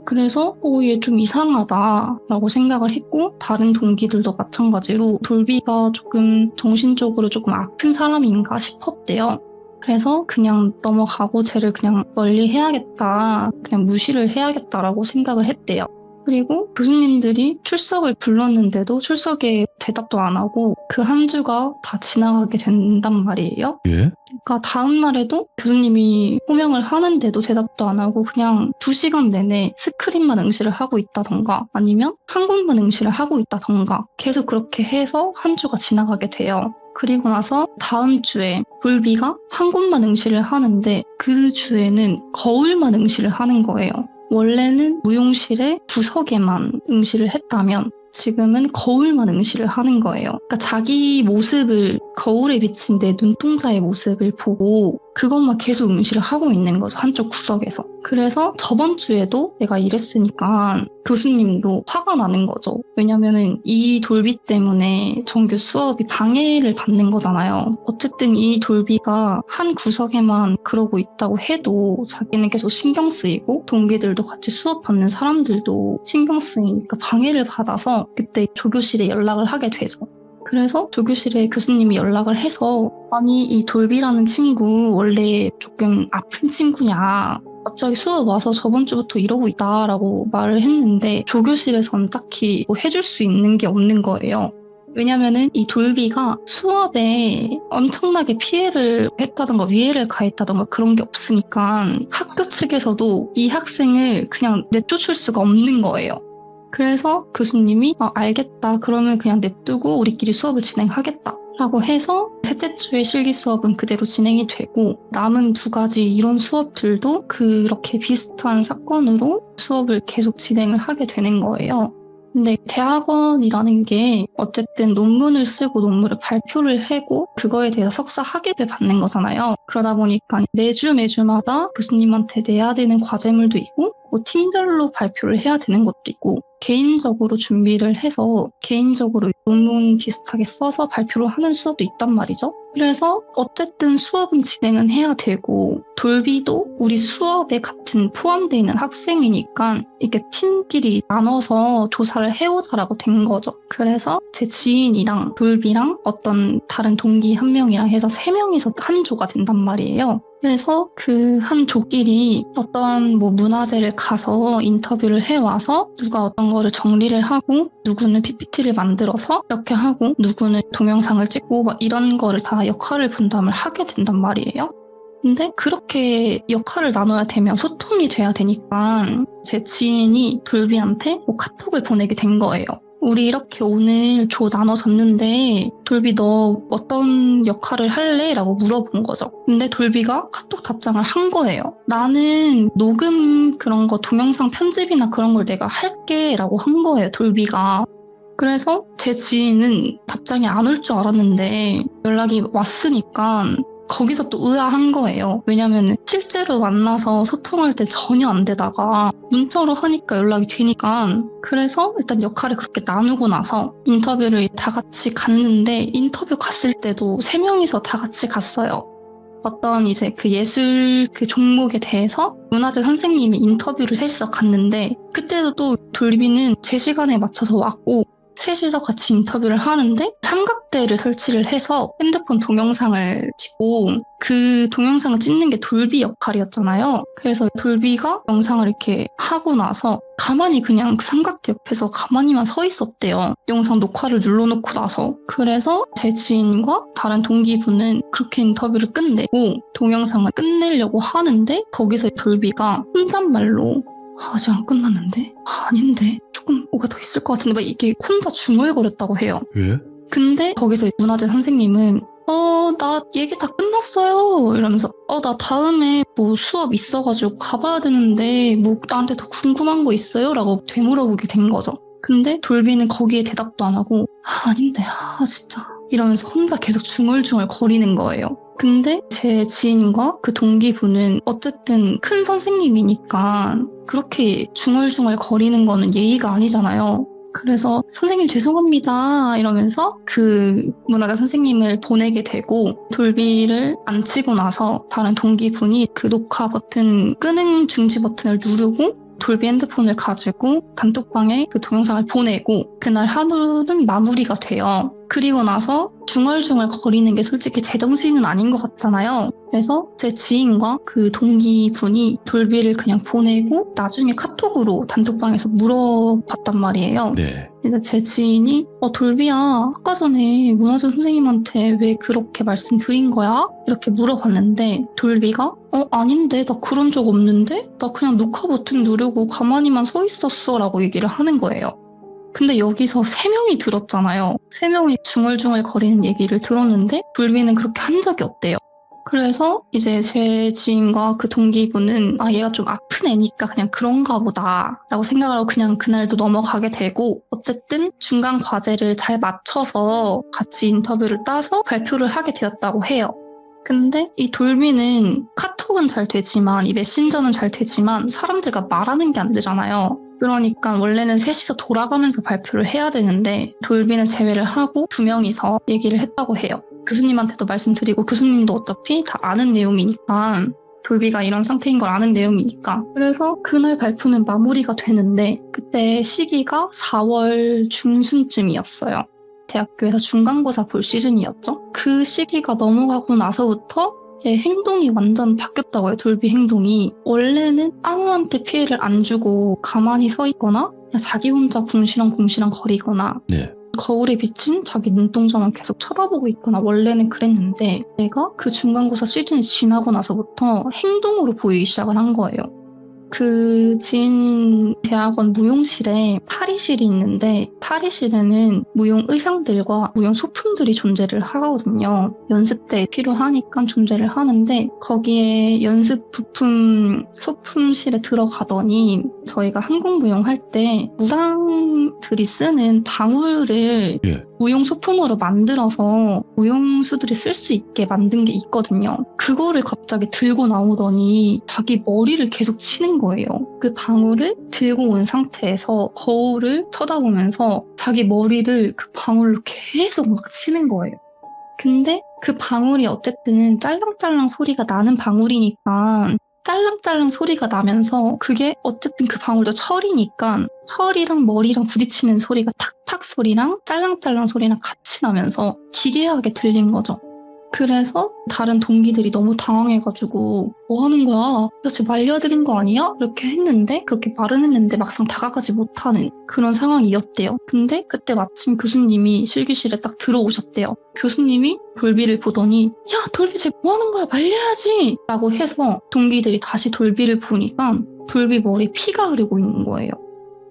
그래서 얘 좀 이상하다라고 생각을 했고 다른 동기들도 마찬가지로 돌비가 조금 정신적으로 조금 아픈 사람인가 싶었대요. 그래서 그냥 넘어가고 쟤를 그냥 멀리 해야겠다, 그냥 무시를 해야겠다라고 생각을 했대요. 그리고 교수님들이 출석을 불렀는데도 출석에 대답도 안 하고 그 한 주가 다 지나가게 된단 말이에요. 예? 그러니까 다음 날에도 교수님이 호명을 하는데도 대답도 안 하고 그냥 2시간 내내 스크린만 응시를 하고 있다던가 아니면 한국만 응시를 하고 있다던가 계속 그렇게 해서 한 주가 지나가게 돼요. 그리고 나서 다음 주에 돌비가 한국만 응시를 하는데 그 주에는 거울만 응시를 하는 거예요. 원래는 무용실에 구석에만 응시를 했다면 지금은 거울만 응시를 하는 거예요. 그러니까 자기 모습을 거울에 비친 내 눈동자의 모습을 보고 그것만 계속 응시를 하고 있는 거죠. 한쪽 구석에서. 그래서 저번 주에도 내가 이랬으니까 교수님도 화가 나는 거죠. 왜냐면은 이 돌비 때문에 정규 수업이 방해를 받는 거잖아요. 어쨌든 이 돌비가 한 구석에만 그러고 있다고 해도 자기는 계속 신경 쓰이고 동기들도 같이 수업 받는 사람들도 신경 쓰이니까 방해를 받아서 그때 조교실에 연락을 하게 되죠. 그래서 조교실에 교수님이 연락을 해서 아니 이 돌비라는 친구 원래 조금 아픈 친구냐, 갑자기 수업 와서 저번 주부터 이러고 있다라고 말을 했는데 조교실에선 딱히 뭐 해줄 수 있는 게 없는 거예요. 왜냐면은 이 돌비가 수업에 엄청나게 피해를 했다던가 위해를 가했다던가 그런 게 없으니까 학교 측에서도 이 학생을 그냥 내쫓을 수가 없는 거예요. 그래서 교수님이 알겠다. 그러면 그냥 냅두고 우리끼리 수업을 진행하겠다. 라고 해서 셋째 주의 실기 수업은 그대로 진행이 되고 남은 2가지 이론 수업들도 그렇게 비슷한 사건으로 수업을 계속 진행을 하게 되는 거예요. 근데 대학원이라는 게 어쨌든 논문을 쓰고 논문을 발표를 하고 그거에 대해서 석사 학위를 받는 거잖아요. 그러다 보니까 매주마다 교수님한테 내야 되는 과제물도 있고 뭐 팀별로 발표를 해야 되는 것도 있고 개인적으로 준비를 해서 개인적으로 논문 비슷하게 써서 발표를 하는 수업도 있단 말이죠. 그래서 어쨌든 수업은 진행은 해야 되고 돌비도 우리 수업에 같은 포함되어 있는 학생이니까 이렇게 팀끼리 나눠서 조사를 해오자라고 된 거죠. 그래서 제 지인이랑 돌비랑 어떤 다른 동기 1명이랑 해서 3명이서 한 조가 된단 말이에요. 그래서 그 한 조끼리 어떤 뭐 문화재를 가서 인터뷰를 해와서 누가 어떤 거를 정리를 하고 누구는 PPT를 만들어서 이렇게 하고 누구는 동영상을 찍고 막 이런 거를 다 역할을 분담을 하게 된단 말이에요. 근데 그렇게 역할을 나눠야 되면 소통이 돼야 되니까 제 지인이 돌비한테 뭐 카톡을 보내게 된 거예요. 우리 이렇게 오늘 조 나눠졌는데 돌비 너 어떤 역할을 할래? 라고 물어본 거죠. 근데 돌비가 카톡 답장을 한 거예요. 나는 녹음 그런 거 동영상 편집이나 그런 걸 내가 할게 라고 한 거예요. 돌비가. 그래서 제 지인은 답장이 안 올 줄 알았는데 연락이 왔으니까 거기서 또 의아한 거예요. 왜냐면 실제로 만나서 소통할 때 전혀 안 되다가 문자로 하니까 연락이 되니까. 그래서 일단 역할을 그렇게 나누고 나서 인터뷰를 다 같이 갔는데 인터뷰 갔을 때도 3명이서 다 같이 갔어요. 어떤 이제 그 예술 그 종목에 대해서 문화재 선생님이 인터뷰를 셋이서 갔는데 그때도 또 돌비는 제 시간에 맞춰서 왔고 셋이서 같이 인터뷰를 하는데 삼각대를 설치를 해서 핸드폰 동영상을 찍고 그 동영상을 찍는 게 돌비 역할이었잖아요. 그래서 돌비가 영상을 이렇게 하고 나서 가만히 그냥 그 삼각대 옆에서 가만히만 서 있었대요. 영상 녹화를 눌러놓고 나서. 그래서 제 지인과 다른 동기분은 그렇게 인터뷰를 끝내고 동영상을 끝내려고 하는데 거기서 돌비가 혼잣말로 아직 안 끝났는데? 아닌데? 조금 뭐가 더 있을 것 같은데 막 이게 혼자 중얼거렸다고 해요. 왜? 근데 거기서 문화재 선생님은 나 얘기 다 끝났어요 이러면서 나 다음에 뭐 수업 있어가지고 가봐야 되는데 뭐 나한테 더 궁금한 거 있어요? 라고 되물어보게 된 거죠. 근데 돌비는 거기에 대답도 안 하고 아닌데 진짜 이러면서 혼자 계속 중얼중얼 거리는 거예요. 근데 제 지인과 그 동기분은 어쨌든 큰 선생님이니까 그렇게 중얼중얼 거리는 거는 예의가 아니잖아요. 그래서 선생님 죄송합니다 이러면서 그 문화재 선생님을 보내게 되고, 돌비를 안 치고 나서 다른 동기분이 그 녹화 버튼, 끄는 중지 버튼을 누르고 돌비 핸드폰을 가지고 단톡방에 그 동영상을 보내고, 그날 하루는 마무리가 돼요. 그리고 나서 중얼중얼 거리는 게 솔직히 제정신은 아닌 것 같잖아요. 그래서 제 지인과 그 동기분이 돌비를 그냥 보내고 나중에 카톡으로 단톡방에서 물어봤단 말이에요. 네. 근데 제 지인이 돌비야, 아까 전에 문화재 선생님한테 왜 그렇게 말씀드린 거야? 이렇게 물어봤는데 돌비가 아닌데, 나 그런 적 없는데? 나 그냥 녹화 버튼 누르고 가만히만 서 있었어 라고 얘기를 하는 거예요. 근데 여기서 3명이 들었잖아요. 3명이 중얼중얼 거리는 얘기를 들었는데 돌비는 그렇게 한 적이 없대요. 그래서 이제 제 지인과 그 동기분은 얘가 좀 아픈 애니까 그냥 그런가 보다 라고 생각을 하고 그냥 그날도 넘어가게 되고, 어쨌든 중간 과제를 잘 맞춰서 같이 인터뷰를 따서 발표를 하게 되었다고 해요. 근데 이 돌비는 카톡은 잘 되지만, 이 메신저는 잘 되지만 사람들과 말하는 게 안 되잖아요. 그러니까 원래는 셋이서 돌아가면서 발표를 해야 되는데 돌비는 제외를 하고 2명이서 얘기를 했다고 해요. 교수님한테도 말씀드리고, 교수님도 어차피 다 아는 내용이니까, 돌비가 이런 상태인 걸 아는 내용이니까. 그래서 그날 발표는 마무리가 되는데 그때 시기가 4월 중순쯤이었어요. 대학교에서 중간고사 볼 시즌이었죠. 그 시기가 넘어가고 나서부터 얘 행동이 완전 바뀌었다고 해요. 돌비 행동이. 원래는 아무한테 피해를 안 주고 가만히 서 있거나 그냥 자기 혼자 궁시렁궁시렁 거리거나 네. 거울에 비친 자기 눈동자만 계속 쳐다보고 있거나 원래는 그랬는데, 내가 그 중간고사 시즌이 지나고 나서부터 행동으로 보이기 시작을 한 거예요. 그 지인 대학원 무용실에 탈의실이 있는데, 탈의실에는 무용 의상들과 무용 소품들이 존재를 하거든요. 연습 때 필요하니까 존재를 하는데, 거기에 연습 부품 소품실에 들어가더니 저희가 한국무용 할 때 무당들이 쓰는 방울을 무용 소품으로 만들어서 무용수들이 쓸 수 있게 만든 게 있거든요. 그거를 갑자기 들고 나오더니 자기 머리를 계속 치는 거예요. 그 방울을 들고 온 상태에서 거울을 쳐다보면서 자기 머리를 그 방울로 계속 막 치는 거예요. 근데 그 방울이 어쨌든 짤랑짤랑 소리가 나는 방울이니까 짤랑짤랑 소리가 나면서, 그게 어쨌든 그 방울도 철이니까 철이랑 머리랑 부딪히는 소리가 탁탁 소리랑 짤랑짤랑 소리랑 같이 나면서 기괴하게 들린 거죠. 그래서 다른 동기들이 너무 당황해가지고 뭐 하는 거야? 도대체 말려드린 거 아니야? 이렇게 했는데, 그렇게 말은 했는데 막상 다가가지 못하는 그런 상황이었대요. 근데 그때 마침 교수님이 실기실에 딱 들어오셨대요. 교수님이 돌비를 보더니 야, 돌비 쟤 뭐 하는 거야? 말려야지! 라고 해서 동기들이 다시 돌비를 보니까 돌비 머리에 피가 흐르고 있는 거예요.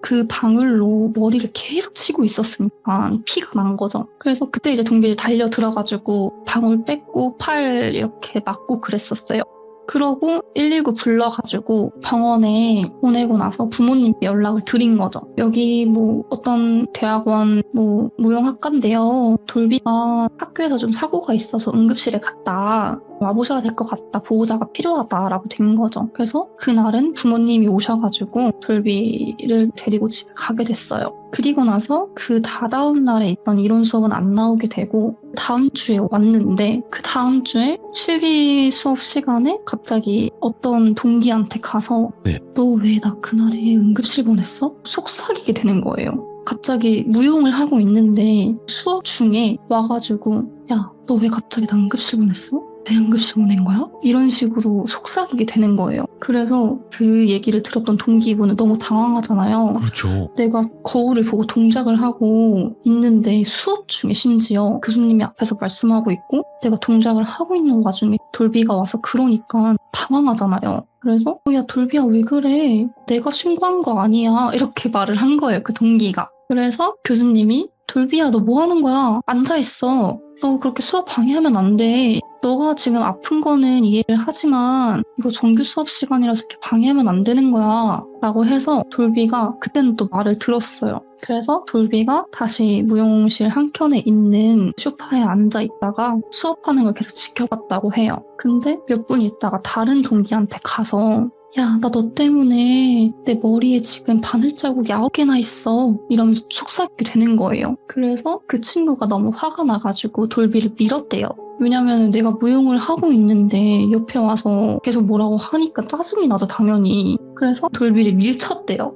그 방울로 머리를 계속 치고 있었으니까 피가 난 거죠. 그래서 그때 이제 동기들이 달려 들어가지고 방울 뺏고 팔 이렇게 막고 그랬었어요. 그러고 119 불러가지고 병원에 보내고 나서 부모님께 연락을 드린 거죠. 여기 뭐 어떤 대학원 뭐 무용학과인데요. 돌비가 학교에서 좀 사고가 있어서 응급실에 갔다. 와보셔야 될 것 같다. 보호자가 필요하다라고 된 거죠. 그래서 그날은 부모님이 오셔가지고 돌비를 데리고 집에 가게 됐어요. 그리고 나서 그 다다음 날에 있던 이론 수업은 안 나오게 되고 다음 주에 왔는데, 그 다음 주에 실기 수업 시간에 갑자기 어떤 동기한테 가서 너 왜 나 그날에 응급실 보냈어? 속삭이게 되는 거예요. 갑자기 무용을 하고 있는데 수업 중에 와가지고 야, 너 왜 갑자기 나 응급실 보냈어? 왜 응급실 보낸 거야? 이런 식으로 속삭이게 되는 거예요. 그래서 그 얘기를 들었던 동기분은 너무 당황하잖아요. 그렇죠. 내가 거울을 보고 동작을 하고 있는데, 수업 중에 심지어 교수님이 앞에서 말씀하고 있고 내가 동작을 하고 있는 와중에 돌비가 와서 그러니까 당황하잖아요. 그래서 야, 돌비야 왜 그래? 내가 신고한 거 아니야. 이렇게 말을 한 거예요, 그 동기가. 그래서 교수님이 돌비야 너 뭐 하는 거야? 앉아있어. 너 그렇게 수업 방해하면 안 돼. 너가 지금 아픈 거는 이해를 하지만 이거 정규 수업 시간이라서 이렇게 방해하면 안 되는 거야 라고 해서 돌비가 그때는 또 말을 들었어요. 그래서 돌비가 다시 무용실 한켠에 있는 소파에 앉아 있다가 수업하는 걸 계속 지켜봤다고 해요. 근데 몇 분 있다가 다른 동기한테 가서 야, 나 너 때문에 내 머리에 지금 바늘자국이 9개나 있어. 이러면서 속삭이게 되는 거예요. 그래서 그 친구가 너무 화가 나가지고 돌비를 밀었대요. 왜냐면 내가 무용을 하고 있는데 옆에 와서 계속 뭐라고 하니까 짜증이 나죠, 당연히. 그래서 돌비를 밀쳤대요.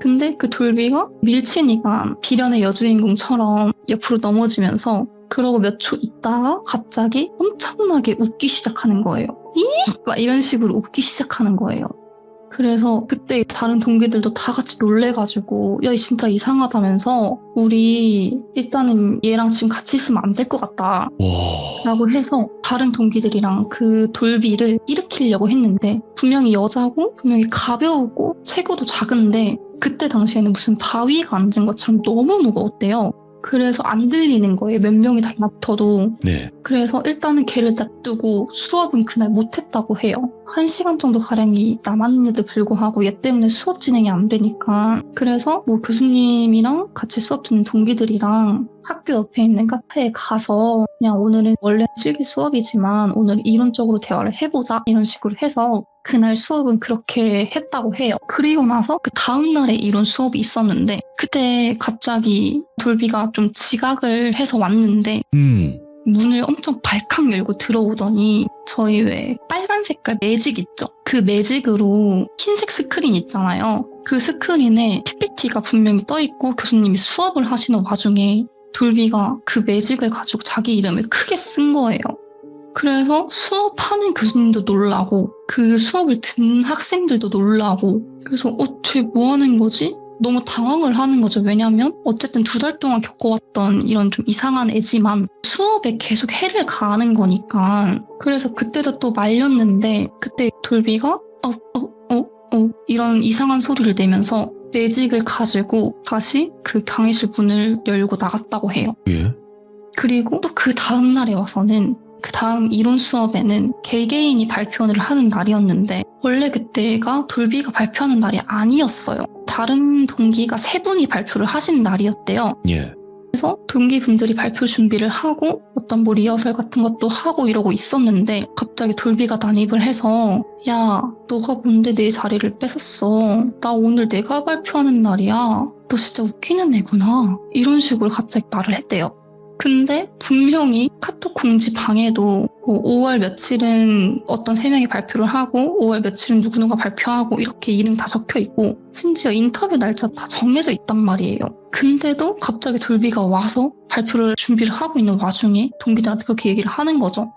근데 그 돌비가 밀치니까 비련의 여주인공처럼 옆으로 넘어지면서 그러고 몇 초 있다가 갑자기 엄청나게 웃기 시작하는 거예요. 막 이런 식으로 웃기 시작하는 거예요. 그래서 그때 다른 동기들도 다 같이 놀래가지고 야, 진짜 이상하다면서 우리 일단은 얘랑 지금 같이 있으면 안 될 것 같다 라고 해서 다른 동기들이랑 그 돌비를 일으키려고 했는데 분명히 여자고 분명히 가벼우고 체구도 작은데 그때 당시에는 무슨 바위가 앉은 것처럼 너무 무거웠대요. 그래서 안 들리는 거예요. 몇 명이 달라붙어도. 네. 그래서 일단은 걔를 냅두고 수업은 그날 못했다고 해요. 1시간 정도 가량이 남았는데도 불구하고 얘 때문에 수업 진행이 안 되니까. 그래서 뭐 교수님이랑 같이 수업 듣는 동기들이랑 학교 옆에 있는 카페에 가서 그냥 오늘은 원래 실기 수업이지만 오늘 이론적으로 대화를 해보자 이런 식으로 해서 그날 수업은 그렇게 했다고 해요. 그리고 나서 그 다음날에 이론 수업이 있었는데 그때 갑자기 돌비가 좀 지각을 해서 왔는데 문을 엄청 발칵 열고 들어오더니 저희 왜 빨간 색깔 매직 있죠? 그 매직으로 흰색 스크린 있잖아요. 그 스크린에 PPT가 분명히 떠있고 교수님이 수업을 하시는 와중에 돌비가 그 매직을 가지고 자기 이름을 크게 쓴 거예요. 그래서 수업하는 교수님도 놀라고 그 수업을 듣는 학생들도 놀라고 그래서 쟤 뭐 하는 거지? 너무 당황을 하는 거죠. 왜냐면 어쨌든 2달 동안 겪어왔던 이런 좀 이상한 애지만 수업에 계속 해를 가하는 거니까 그래서 그때도 또 말렸는데 그때 돌비가 이런 이상한 소리를 내면서 매직을 가지고 다시 그 강의실 문을 열고 나갔다고 해요. 예. 그리고 또 그 다음날에 와서는 그 다음 이론 수업에는 개개인이 발표를 하는 날이었는데 원래 그때가 돌비가 발표하는 날이 아니었어요. 다른 동기가 3분이 발표를 하신 날이었대요. 예. 그래서 동기분들이 발표 준비를 하고 어떤 뭐 리허설 같은 것도 하고 이러고 있었는데 갑자기 돌비가 난입을 해서 야, 너가 뭔데 내 자리를 뺏었어. 나 오늘 내가 발표하는 날이야. 너 진짜 웃기는 애구나. 이런 식으로 갑자기 말을 했대요. 근데 분명히 카톡 공지 방에도 뭐 5월 며칠은 어떤 3명이 발표를 하고 5월 며칠은 누구누가 발표하고 이렇게 이름 다 적혀있고 심지어 인터뷰 날짜 다 정해져 있단 말이에요. 근데도 갑자기 돌비가 와서 발표를 준비를 하고 있는 와중에 동기들한테 그렇게 얘기를 하는 거죠.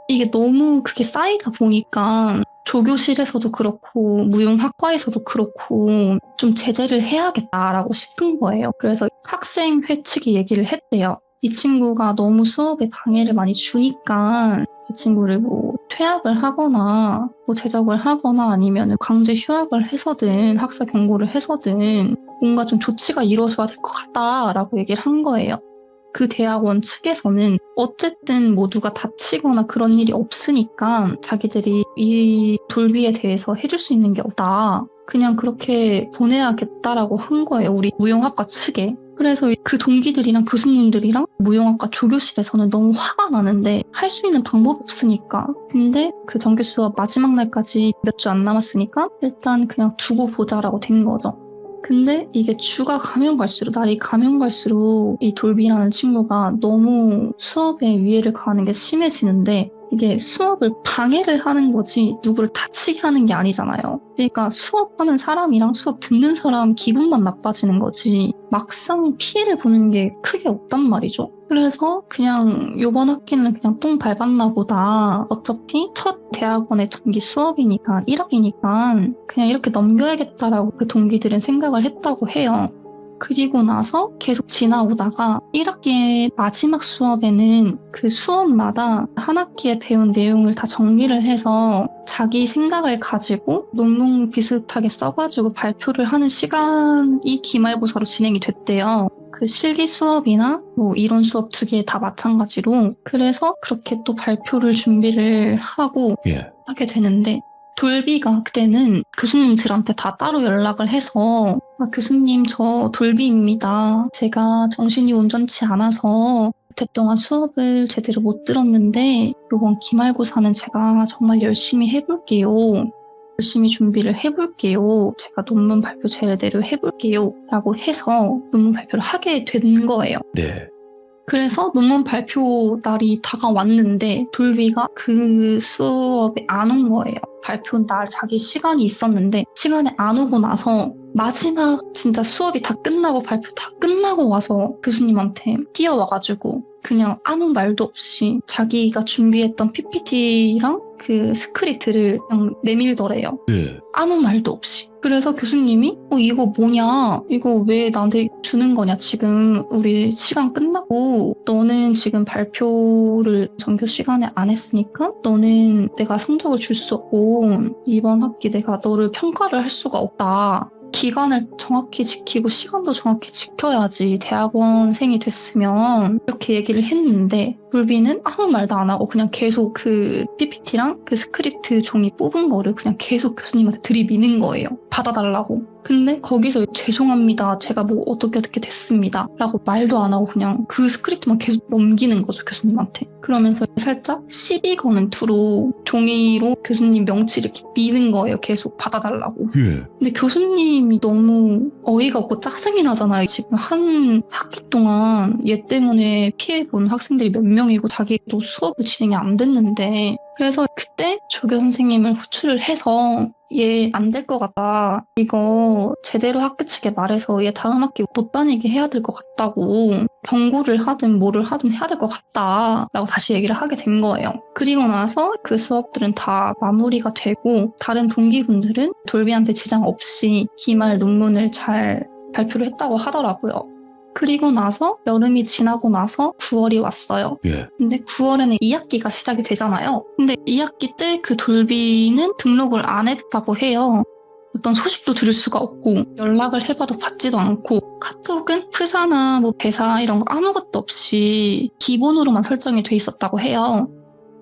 이게 너무 그게 쌓이다 보니까 조교실에서도 그렇고 무용학과에서도 그렇고 좀 제재를 해야겠다라고 싶은 거예요. 그래서 학생회 측이 얘기를 했대요. 이 친구가 너무 수업에 방해를 많이 주니까 이 친구를 뭐 퇴학을 하거나 뭐 제적을 하거나 아니면 강제 휴학을 해서든 학사 경고를 해서든 뭔가 좀 조치가 이루어져야 될 것 같다라고 얘기를 한 거예요. 그 대학원 측에서는 어쨌든 뭐 누가 다치거나 그런 일이 없으니까 자기들이 이 돌비에 대해서 해줄 수 있는 게 없다. 그냥 그렇게 보내야겠다라고 한 거예요. 우리 무용학과 측에. 그래서 그 동기들이랑 교수님들이랑 무용학과 조교실에서는 너무 화가 나는데 할 수 있는 방법이 없으니까. 근데 그 정규 수업 마지막 날까지 몇 주 안 남았으니까 일단 그냥 두고 보자라고 된 거죠. 근데 이게 주가 가면 갈수록 날이 가면 갈수록 이 돌비라는 친구가 너무 수업에 위해를 가하는 게 심해지는데 이게 수업을 방해를 하는 거지 누구를 다치게 하는 게 아니잖아요. 그러니까 수업하는 사람이랑 수업 듣는 사람 기분만 나빠지는 거지 막상 피해를 보는 게 크게 없단 말이죠. 그래서 그냥 요번 학기는 그냥 똥 밟았나 보다. 어차피 첫 대학원의 정기 수업이니까 1학기니까 그냥 이렇게 넘겨야겠다라고 그 동기들은 생각을 했다고 해요. 그리고 나서 계속 지나오다가 1학기의 마지막 수업에는 그 수업마다 한 학기에 배운 내용을 다 정리를 해서 자기 생각을 가지고 논문 비슷하게 써가지고 발표를 하는 시간이 기말고사로 진행이 됐대요. 그 실기 수업이나 뭐 이론 수업 2개 다 마찬가지로. 그래서 그렇게 또 발표를 준비를 하고 예. 하게 되는데, 돌비가 그때는 교수님들한테 다 따로 연락을 해서 교수님 저 돌비입니다. 제가 정신이 온전치 않아서 그때 동안 수업을 제대로 못 들었는데 이번 기말고사는 제가 정말 열심히 해볼게요. 열심히 준비를 해볼게요. 제가 논문 발표 제대로 해볼게요. 라고 해서 논문 발표를 하게 된 거예요. 네. 그래서 논문 발표 날이 다가왔는데 돌비가 그 수업에 안 온 거예요. 발표 날 자기 시간이 있었는데 시간에 안 오고 나서 마지막 진짜 수업이 다 끝나고 발표 다 끝나고 와서 교수님한테 뛰어와가지고 그냥 아무 말도 없이 자기가 준비했던 PPT랑 그 스크립트를 그냥 내밀더래요. 네. 아무 말도 없이. 그래서 교수님이 이거 뭐냐? 이거 왜 나한테 주는 거냐? 지금 우리 시간 끝나고 너는 지금 발표를 전교 시간에 안 했으니까 너는 내가 성적을 줄 수 없고 이번 학기 내가 너를 평가를 할 수가 없다. 기간을 정확히 지키고 시간도 정확히 지켜야지 대학원생이 됐으면, 이렇게 얘기를 했는데 돌비는 아무 말도 안 하고 그냥 계속 그 PPT랑 그 스크립트 종이 뽑은 거를 그냥 계속 교수님한테 들이미는 거예요. 받아달라고. 근데 거기서 죄송합니다. 제가 뭐 어떻게 됐습니다. 라고 말도 안 하고 그냥 그 스크립트만 계속 넘기는 거죠, 교수님한테. 그러면서 살짝 시비 거는 투로 종이로 교수님 명치를 이렇게 미는 거예요. 계속 받아달라고. 예. 근데 교수님이 너무 어이가 없고 짜증이 나잖아요. 지금 한 학기 동안 얘 때문에 피해본 학생들이 몇 명이고 자기도 수업을 진행이 안 됐는데, 그래서 그때 조교 선생님을 호출을 해서 얘 안 될 것 같다. 이거 제대로 학교 측에 말해서 얘 다음 학기 못 다니게 해야 될 것 같다고. 경고를 하든 뭐를 하든 해야 될 것 같다. 라고 다시 얘기를 하게 된 거예요. 그리고 나서 그 수업들은 다 마무리가 되고 다른 동기분들은 돌비한테 지장 없이 기말 논문을 잘 발표를 했다고 하더라고요. 그리고 나서 여름이 지나고 나서 9월이 왔어요. 예. 근데 9월에는 2학기가 시작이 되잖아요. 근데 2학기 때 그 돌비는 등록을 안 했다고 해요. 어떤 소식도 들을 수가 없고 연락을 해봐도 받지도 않고 카톡은 프사나 뭐 배사 이런 거 아무것도 없이 기본으로만 설정이 돼 있었다고 해요.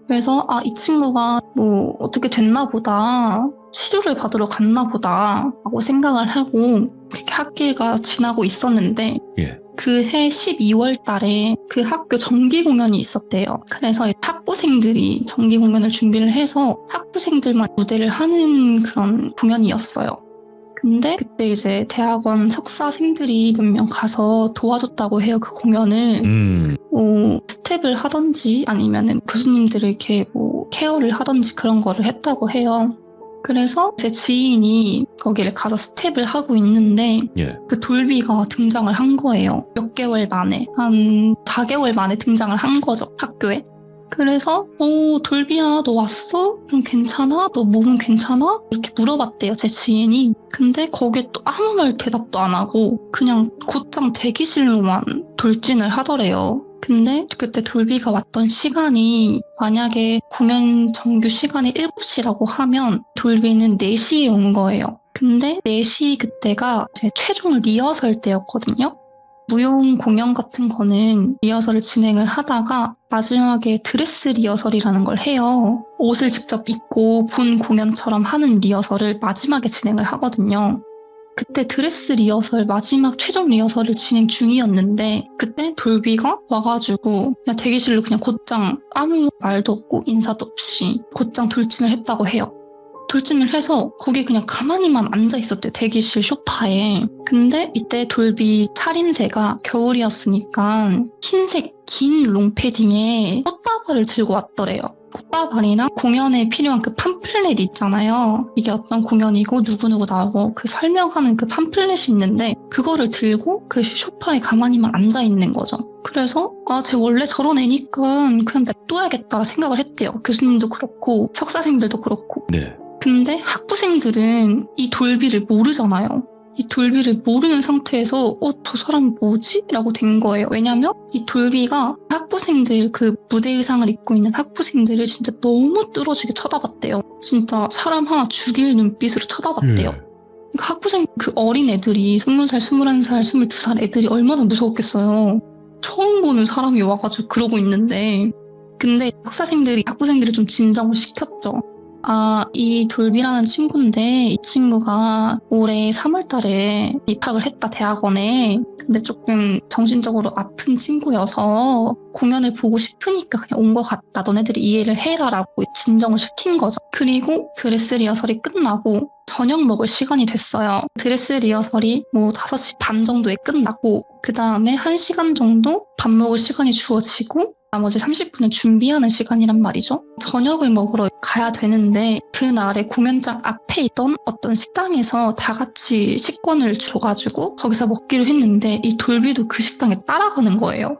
그래서 이 친구가 뭐 어떻게 됐나 보다, 치료를 받으러 갔나 보다 라고 생각을 하고 그렇게 학기가 지나고 있었는데, 예. 그해 12월 달에 그 학교 정기 공연이 있었대요. 그래서 학부생들이 정기 공연을 준비를 해서 학부생들만 무대를 하는 그런 공연이었어요. 근데 그때 이제 대학원 석사생들이 몇 명 가서 도와줬다고 해요, 그 공연을. 스텝을 하던지 아니면 교수님들을 이렇게 뭐 케어를 하던지 그런 거를 했다고 해요. 그래서 제 지인이 거기를 가서 스텝을 하고 있는데 예. 그 돌비가 등장을 한 거예요. 몇 개월 만에. 한 4개월 만에 등장을 한 거죠, 학교에. 그래서 돌비야 너 왔어? 좀 괜찮아? 너 몸은 괜찮아? 이렇게 물어봤대요, 제 지인이. 근데 거기에 또 아무 말 대답도 안 하고 그냥 곧장 대기실로만 돌진을 하더래요. 근데 그때 돌비가 왔던 시간이 만약에 공연 정규 시간이 7시라고 하면 돌비는 4시에 온 거예요. 근데 4시 그때가 제 최종 리허설 때였거든요. 무용 공연 같은 거는 리허설을 진행을 하다가 마지막에 드레스 리허설이라는 걸 해요. 옷을 직접 입고 본 공연처럼 하는 리허설을 마지막에 진행을 하거든요. 그때 드레스 리허설 마지막 최종 리허설을 진행 중이었는데 그때 돌비가 와가지고 그냥 대기실로 그냥 곧장 아무 말도 없고 인사도 없이 곧장 돌진을 했다고 해요. 돌진을 해서 거기 그냥 가만히만 앉아 있었대요, 대기실 소파에. 근데 이때 돌비 차림새가 겨울이었으니까 흰색 긴 롱패딩에 꽃다발을 들고 왔더래요. 꽃다발이랑 공연에 필요한 그 팜플렛 있잖아요. 이게 어떤 공연이고 누구누구 나오고 그 설명하는 그 팜플렛이 있는데 그거를 들고 그 소파에 가만히만 앉아 있는 거죠. 그래서 쟤 원래 저런 애니까 그냥 냅둬야겠다 생각을 했대요. 교수님도 그렇고 석사생들도 그렇고. 네. 근데 학부생들은 이 돌비를 모르잖아요. 이 돌비를 모르는 상태에서 저 사람 뭐지? 라고 된 거예요. 왜냐면 이 돌비가 학부생들, 그 무대 의상을 입고 있는 학부생들을 진짜 너무 뚫어지게 쳐다봤대요. 진짜 사람 하나 죽일 눈빛으로 쳐다봤대요. 그러니까 학부생 그 어린 애들이 20살, 21살, 22살 애들이 얼마나 무서웠겠어요. 처음 보는 사람이 와가지고 그러고 있는데, 근데 학부생들이 좀 진정을 시켰죠. 이 돌비라는 친구인데 이 친구가 올해 3월 달에 입학을 했다, 대학원에. 근데 조금 정신적으로 아픈 친구여서 공연을 보고 싶으니까 그냥 온 것 같다. 너네들이 이해를 해라 라고 진정을 시킨 거죠. 그리고 드레스 리허설이 끝나고 저녁 먹을 시간이 됐어요. 드레스 리허설이 5시 반 정도에 끝나고 그 다음에 1시간 정도 밥 먹을 시간이 주어지고 나머지 30분은 준비하는 시간이란 말이죠. 저녁을 먹으러 가야 되는데 그날에 공연장 앞에 있던 어떤 식당에서 다 같이 식권을 줘가지고 거기서 먹기로 했는데 이 돌비도 그 식당에 따라가는 거예요.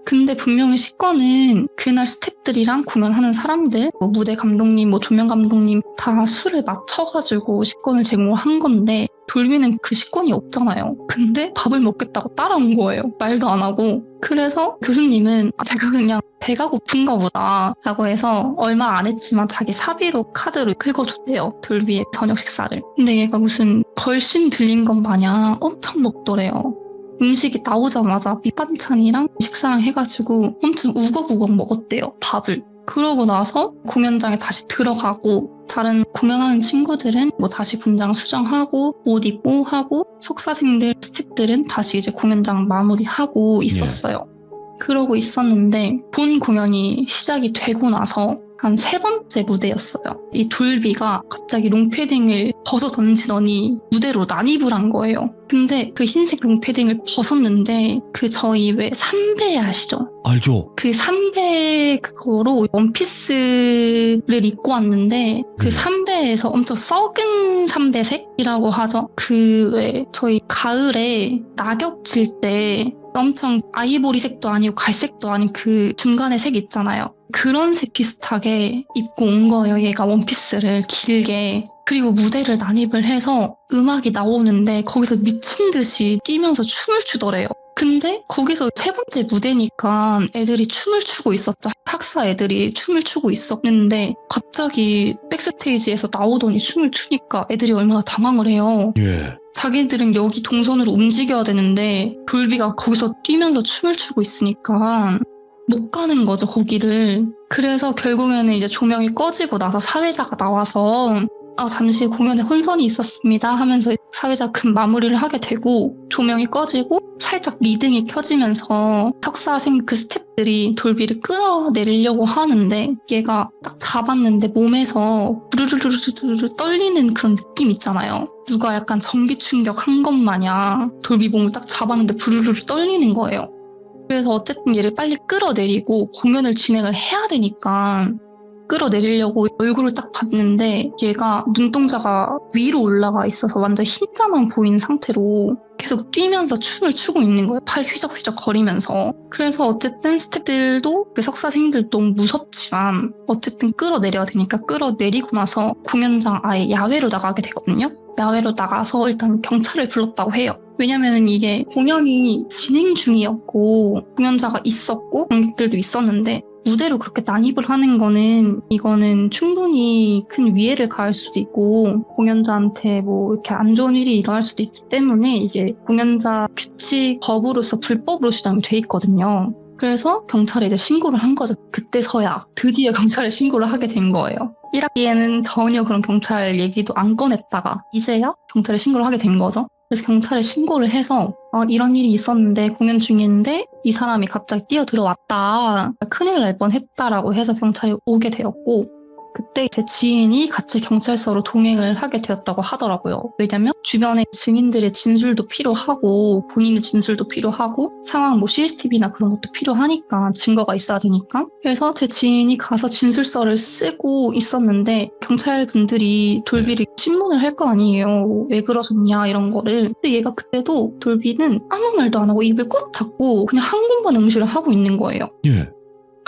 근데 분명히 식권은 그날 스태프들이랑 공연하는 사람들, 무대 감독님, 조명 감독님 다 술을 맞춰가지고 식권을 제공한 건데 돌비는 그 식권이 없잖아요. 근데 밥을 먹겠다고 따라온 거예요. 말도 안 하고. 그래서 교수님은 제가 그냥 배가 고픈가 보다 라고 해서 얼마 안 했지만 자기 사비로 카드를 긁어줬대요. 돌비의 저녁 식사를. 근데 얘가 무슨 걸신 들린 것 마냥 엄청 먹더래요. 음식이 나오자마자 밑반찬이랑 식사랑 해가지고 엄청 우걱우걱 먹었대요, 밥을. 그러고 나서 공연장에 다시 들어가고 다른 공연하는 친구들은 다시 분장 수정하고 옷 입고 하고 석사생들, 스태프들은 다시 이제 공연장 마무리하고 있었어요. 그러고 있었는데 본 공연이 시작이 되고 나서 한 3번째 무대였어요. 이 돌비가 갑자기 롱패딩을 벗어 던지더니 무대로 난입을 한 거예요. 근데 그 흰색 롱패딩을 벗었는데 저희 왜 삼배 아시죠? 알죠. 그 삼배 그거로 원피스를 입고 왔는데 그 삼배에서 엄청 썩은 삼배색이라고 하죠. 그 왜 저희 가을에 낙엽 질 때 엄청 아이보리색도 아니고 갈색도 아닌 그 중간의 색 있잖아요. 그런 색 비슷하게 입고 온 거예요. 얘가 원피스를 길게. 그리고 무대를 난입을 해서 음악이 나오는데 거기서 미친 듯이 뛰면서 춤을 추더래요. 근데 거기서 3번째 무대니까 애들이 춤을 추고 있었죠. 학사 애들이 춤을 추고 있었는데 갑자기 백스테이지에서 나오더니 춤을 추니까 애들이 얼마나 당황을 해요. 자기들은 여기 동선으로 움직여야 되는데 돌비가 거기서 뛰면서 춤을 추고 있으니까 못 가는 거죠, 거기를. 그래서 결국에는 이제 조명이 꺼지고 나서 사회자가 나와서 잠시 공연에 혼선이 있었습니다 하면서 사회자 급 마무리를 하게 되고 조명이 꺼지고 살짝 미등이 켜지면서 석사생 그 스태프들이 돌비를 끌어내리려고 하는데 얘가 딱 잡았는데 몸에서 부르르르르르 떨리는 그런 느낌 있잖아요. 누가 약간 전기 충격한 것 마냥 돌비 몸을 딱 잡았는데 부르르르 떨리는 거예요. 그래서 어쨌든 얘를 빨리 끌어내리고 공연을 진행을 해야 되니까 끌어내리려고 얼굴을 딱 봤는데 얘가 눈동자가 위로 올라가 있어서 완전 흰자만 보이는 상태로 계속 뛰면서 춤을 추고 있는 거예요. 팔 휘적휘적 거리면서. 그래서 어쨌든 스태프들도 그 석사생들도 너무 무섭지만 어쨌든 끌어내려야 되니까 끌어내리고 나서 공연장 아예 야외로 나가게 되거든요. 야외로 나가서 일단 경찰을 불렀다고 해요. 왜냐면은 이게 공연이 진행 중이었고 공연자가 있었고 관객들도 있었는데 무대로 그렇게 난입을 하는 거는 이거는 충분히 큰 위해를 가할 수도 있고 공연자한테 이렇게 안 좋은 일이 일어날 수도 있기 때문에 이게 공연자 규칙 법으로서 불법으로 지정이 돼 있거든요. 그래서 경찰에 이제 신고를 한 거죠. 그때서야 드디어 경찰에 신고를 하게 된 거예요. 1학기에는 전혀 그런 경찰 얘기도 안 꺼냈다가 이제야 경찰에 신고를 하게 된 거죠. 그래서 경찰에 신고를 해서 이런 일이 있었는데 공연 중인데 이 사람이 갑자기 뛰어들어왔다. 큰일 날 뻔했다라고 해서 경찰이 오게 되었고 그때 제 지인이 같이 경찰서로 동행을 하게 되었다고 하더라고요. 왜냐면 주변에 증인들의 진술도 필요하고 본인의 진술도 필요하고 상황 CCTV나 그런 것도 필요하니까 증거가 있어야 되니까. 그래서 제 지인이 가서 진술서를 쓰고 있었는데 경찰분들이 돌비를 신문을 할 거 아니에요. 왜 그러셨냐 이런 거를. 근데 얘가 그때도 돌비는 아무 말도 안 하고 입을 꾹 닫고 그냥 한 군만 응시를 하고 있는 거예요.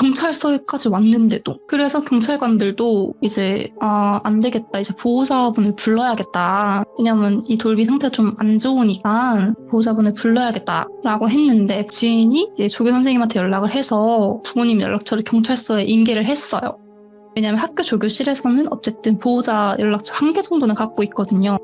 경찰서에까지 왔는데도. 그래서 경찰관들도 이제 안 되겠다. 이제 보호자분을 불러야겠다. 왜냐면 이 돌비 상태가 좀 안 좋으니까 보호자분을 불러야겠다라고 했는데 지인이 이제 조교 선생님한테 연락을 해서 부모님 연락처를 경찰서에 인계를 했어요. 왜냐면 학교 조교실에서는 어쨌든 보호자 연락처 1개 정도는 갖고 있거든요.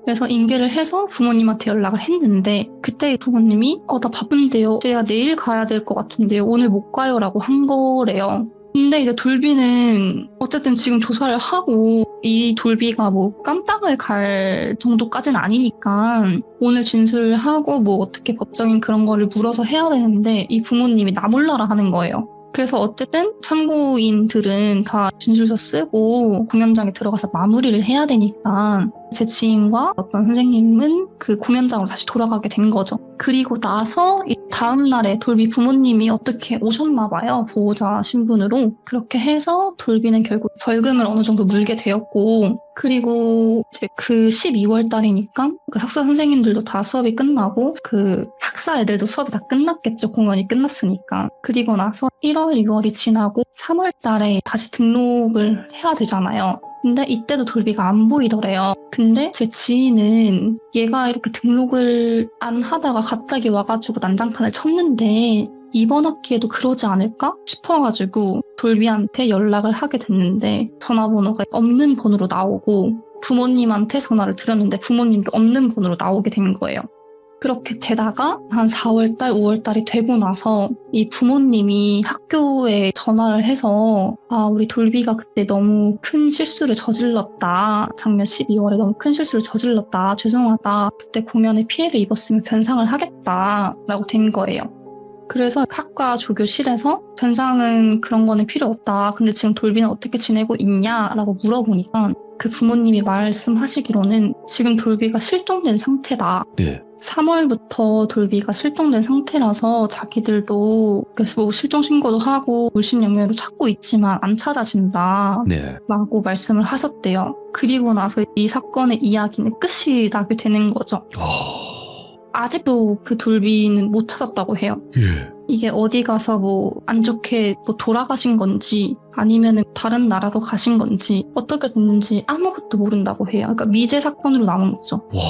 그래서 인계를 해서 부모님한테 연락을 했는데 그때 부모님이 나 바쁜데요. 제가 내일 가야 될 것 같은데요. 오늘 못 가요 라고 한 거래요. 근데 이제 돌비는 어쨌든 지금 조사를 하고 이 돌비가 뭐 깜빵을 갈 정도까지는 아니니까 오늘 진술을 하고 뭐 어떻게 법적인 그런 거를 물어서 해야 되는데 이 부모님이 나 몰라라 하는 거예요. 그래서 어쨌든 참고인들은 다 진술서 쓰고 공연장에 들어가서 마무리를 해야 되니까 제 지인과 어떤 선생님은 그 공연장으로 다시 돌아가게 된 거죠. 그리고 나서 이 다음 날에 돌비 부모님이 어떻게 오셨나 봐요. 보호자 신분으로. 그렇게 해서 돌비는 결국 벌금을 어느 정도 물게 되었고 그리고 이제 그 12월 달이니까 그 학사 선생님들도 다 수업이 끝나고 그 학사 애들도 수업이 다 끝났겠죠. 공연이 끝났으니까. 그리고 나서 1월, 2월이 지나고 3월 달에 다시 등록을 해야 되잖아요. 근데 이때도 돌비가 안 보이더래요. 근데 제 지인은 얘가 이렇게 등록을 안 하다가 갑자기 와가지고 난장판을 쳤는데 이번 학기에도 그러지 않을까 싶어가지고 돌비한테 연락을 하게 됐는데 전화번호가 없는 번호로 나오고 부모님한테 전화를 드렸는데 부모님도 없는 번호로 나오게 된 거예요. 그렇게 되다가 한 4월달, 5월달이 되고 나서 이 부모님이 학교에 전화를 해서 우리 돌비가 그때 너무 큰 실수를 저질렀다. 작년 12월에 너무 큰 실수를 저질렀다. 죄송하다. 그때 공연에 피해를 입었으면 변상을 하겠다. 라고 된 거예요. 그래서 학과 조교실에서 변상은 그런 거는 필요 없다. 근데 지금 돌비는 어떻게 지내고 있냐? 라고 물어보니까 그 부모님이 말씀하시기로는 지금 돌비가 실종된 상태다. 네. 3월부터 돌비가 실종된 상태라서 자기들도 그래서 뭐 실종 신고도 하고 물심양면으로 찾고 있지만 안 찾아진다. 네. 라고 말씀을 하셨대요. 그리고 나서 이 사건의 이야기는 끝이 나게 되는 거죠. 아직도 그 돌비는 못 찾았다고 해요. 예. 이게 어디 가서 뭐 안 좋게 뭐 돌아가신 건지 아니면은 다른 나라로 가신 건지 어떻게 됐는지 아무것도 모른다고 해요. 그러니까 미제 사건으로 남은 거죠. 와.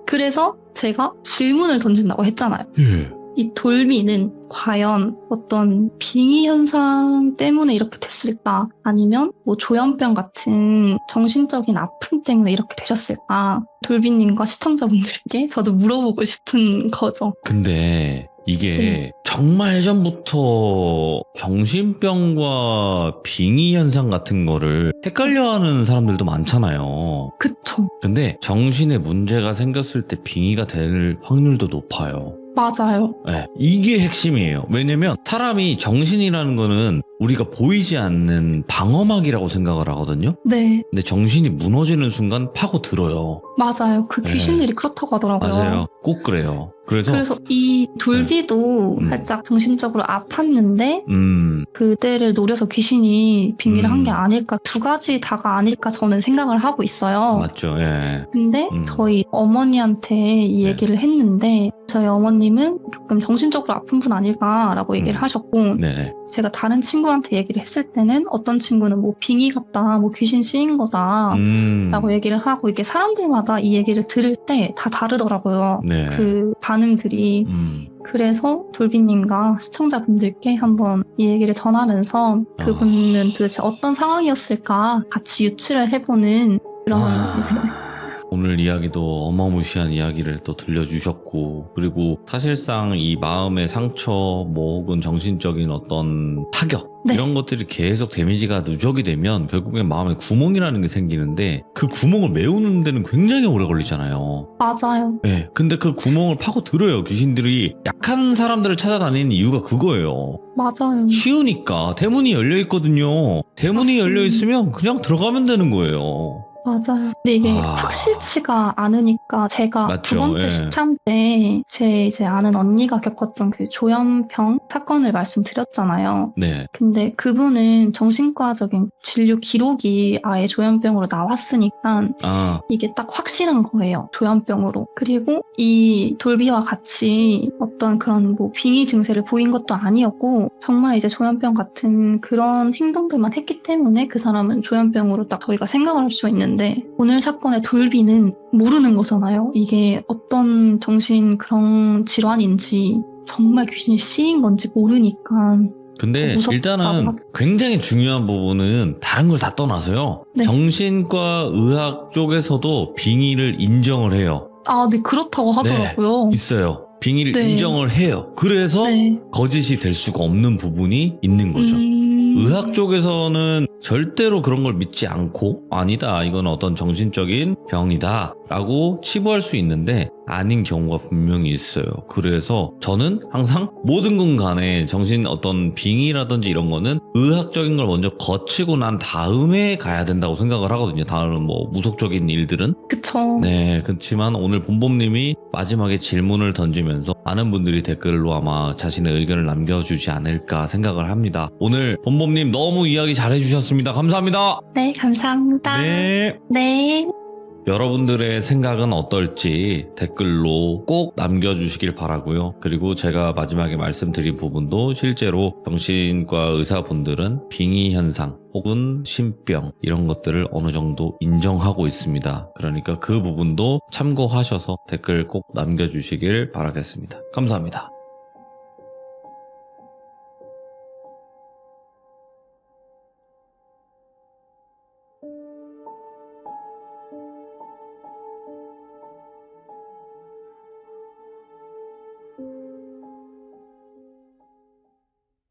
그래서 제가 질문을 던진다고 했잖아요. 예. 이 돌비는 과연 어떤 빙의 현상 때문에 이렇게 됐을까? 아니면 뭐 조현병 같은 정신적인 아픔 때문에 이렇게 되셨을까? 돌비님과 시청자분들께 저도 물어보고 싶은 거죠. 근데 이게 정말 예전부터 정신병과 빙의 현상 같은 거를 헷갈려하는 사람들도 많잖아요. 그쵸. 근데 정신에 문제가 생겼을 때 빙의가 될 확률도 높아요. 맞아요. 네, 이게 핵심이에요. 왜냐면 사람이 정신이라는 거는 우리가 보이지 않는 방어막이라고 생각을 하거든요. 네, 근데 정신이 무너지는 순간 파고들어요. 맞아요. 그 네. 귀신들이 그렇다고 하더라고요. 맞아요. 꼭 그래요. 그래서 이 돌비도 살짝 정신적으로 아팠는데 그때를 노려서 귀신이 빙의를 한 게 아닐까, 두 가지 다가 아닐까 저는 생각을 하고 있어요. 맞죠. 예. 근데 저희 어머니한테 이 얘기를 했는데 저희 어머님은 조금 정신적으로 아픈 분 아닐까라고 얘기를 하셨고 네. 제가 다른 친구한테 얘기를 했을 때는 어떤 친구는 뭐 빙의 같다, 뭐 귀신 씌인 거다 라고 얘기를 하고 이게 사람들마다 이 얘기를 들을 때 다 다르더라고요. 네. 그 반응들이. 그래서 돌비님과 시청자분들께 한번 이 얘기를 전하면서 그분은 도대체 어떤 상황이었을까 같이 유추를 해보는 그런 이제 오늘 이야기도 어마무시한 이야기를 또 들려주셨고, 그리고 사실상 이 마음의 상처 뭐 혹은 정신적인 어떤 타격 네. 이런 것들이 계속 데미지가 누적이 되면 결국엔 마음에 구멍이라는 게 생기는데 그 구멍을 메우는 데는 굉장히 오래 걸리잖아요. 맞아요. 네, 근데 그 구멍을 파고들어요. 귀신들이 약한 사람들을 찾아다니는 이유가 그거예요. 맞아요. 쉬우니까 대문이 열려 있거든요. 대문이 맞습니다. 열려 있으면 그냥 들어가면 되는 거예요. 맞아요. 근데 이게 아. 확실치가 않으니까 제가 맞죠. 두 번째 예. 시참 때 제 이제 아는 언니가 겪었던 그 조현병 사건을 말씀드렸잖아요. 네. 근데 그분은 정신과적인 진료 기록이 아예 조현병으로 나왔으니까 아, 이게 딱 확실한 거예요. 조현병으로. 그리고 이 돌비와 같이 어떤 그런 뭐 빙의 증세를 보인 것도 아니었고 정말 이제 조현병 같은 그런 행동들만 했기 때문에 그 사람은 조현병으로 딱 저희가 생각을 할 수 있는데 오늘 사건의 돌비는 모르는 거잖아요. 이게 어떤 정신 그런 질환인지 정말 귀신이 씌인 건지 모르니까 근데 무섭다고 일단은 하더라고요. 굉장히 중요한 부분은 다른 걸 다 떠나서요. 네. 정신과 의학 쪽에서도 빙의를 인정을 해요. 아, 네, 그렇다고 하더라고요. 있어요. 빙의를 네. 인정을 해요. 그래서 네. 거짓이 될 수가 없는 부분이 있는 거죠. 의학 쪽에서는 절대로 그런 걸 믿지 않고 아니다, 이건 어떤 정신적인 병이다 라고 치부할 수 있는데 아닌 경우가 분명히 있어요. 그래서 저는 항상 모든 건 간에 정신 어떤 빙의라든지 이런 거는 의학적인 걸 먼저 거치고 난 다음에 가야 된다고 생각을 하거든요. 다른 뭐 무속적인 일들은. 그쵸. 네, 그렇지만 오늘 본범님이 마지막에 질문을 던지면서 많은 분들이 댓글로 아마 자신의 의견을 남겨주지 않을까 생각을 합니다. 오늘 본범님 너무 이야기 잘해주셨습니다. 감사합니다. 네, 감사합니다. 네. 네. 여러분들의 생각은 어떨지 댓글로 꼭 남겨주시길 바라고요. 그리고 제가 마지막에 말씀드린 부분도 실제로 정신과 의사분들은 빙의 현상 혹은 신병 이런 것들을 어느 정도 인정하고 있습니다. 그러니까 그 부분도 참고하셔서 댓글 꼭 남겨주시길 바라겠습니다. 감사합니다.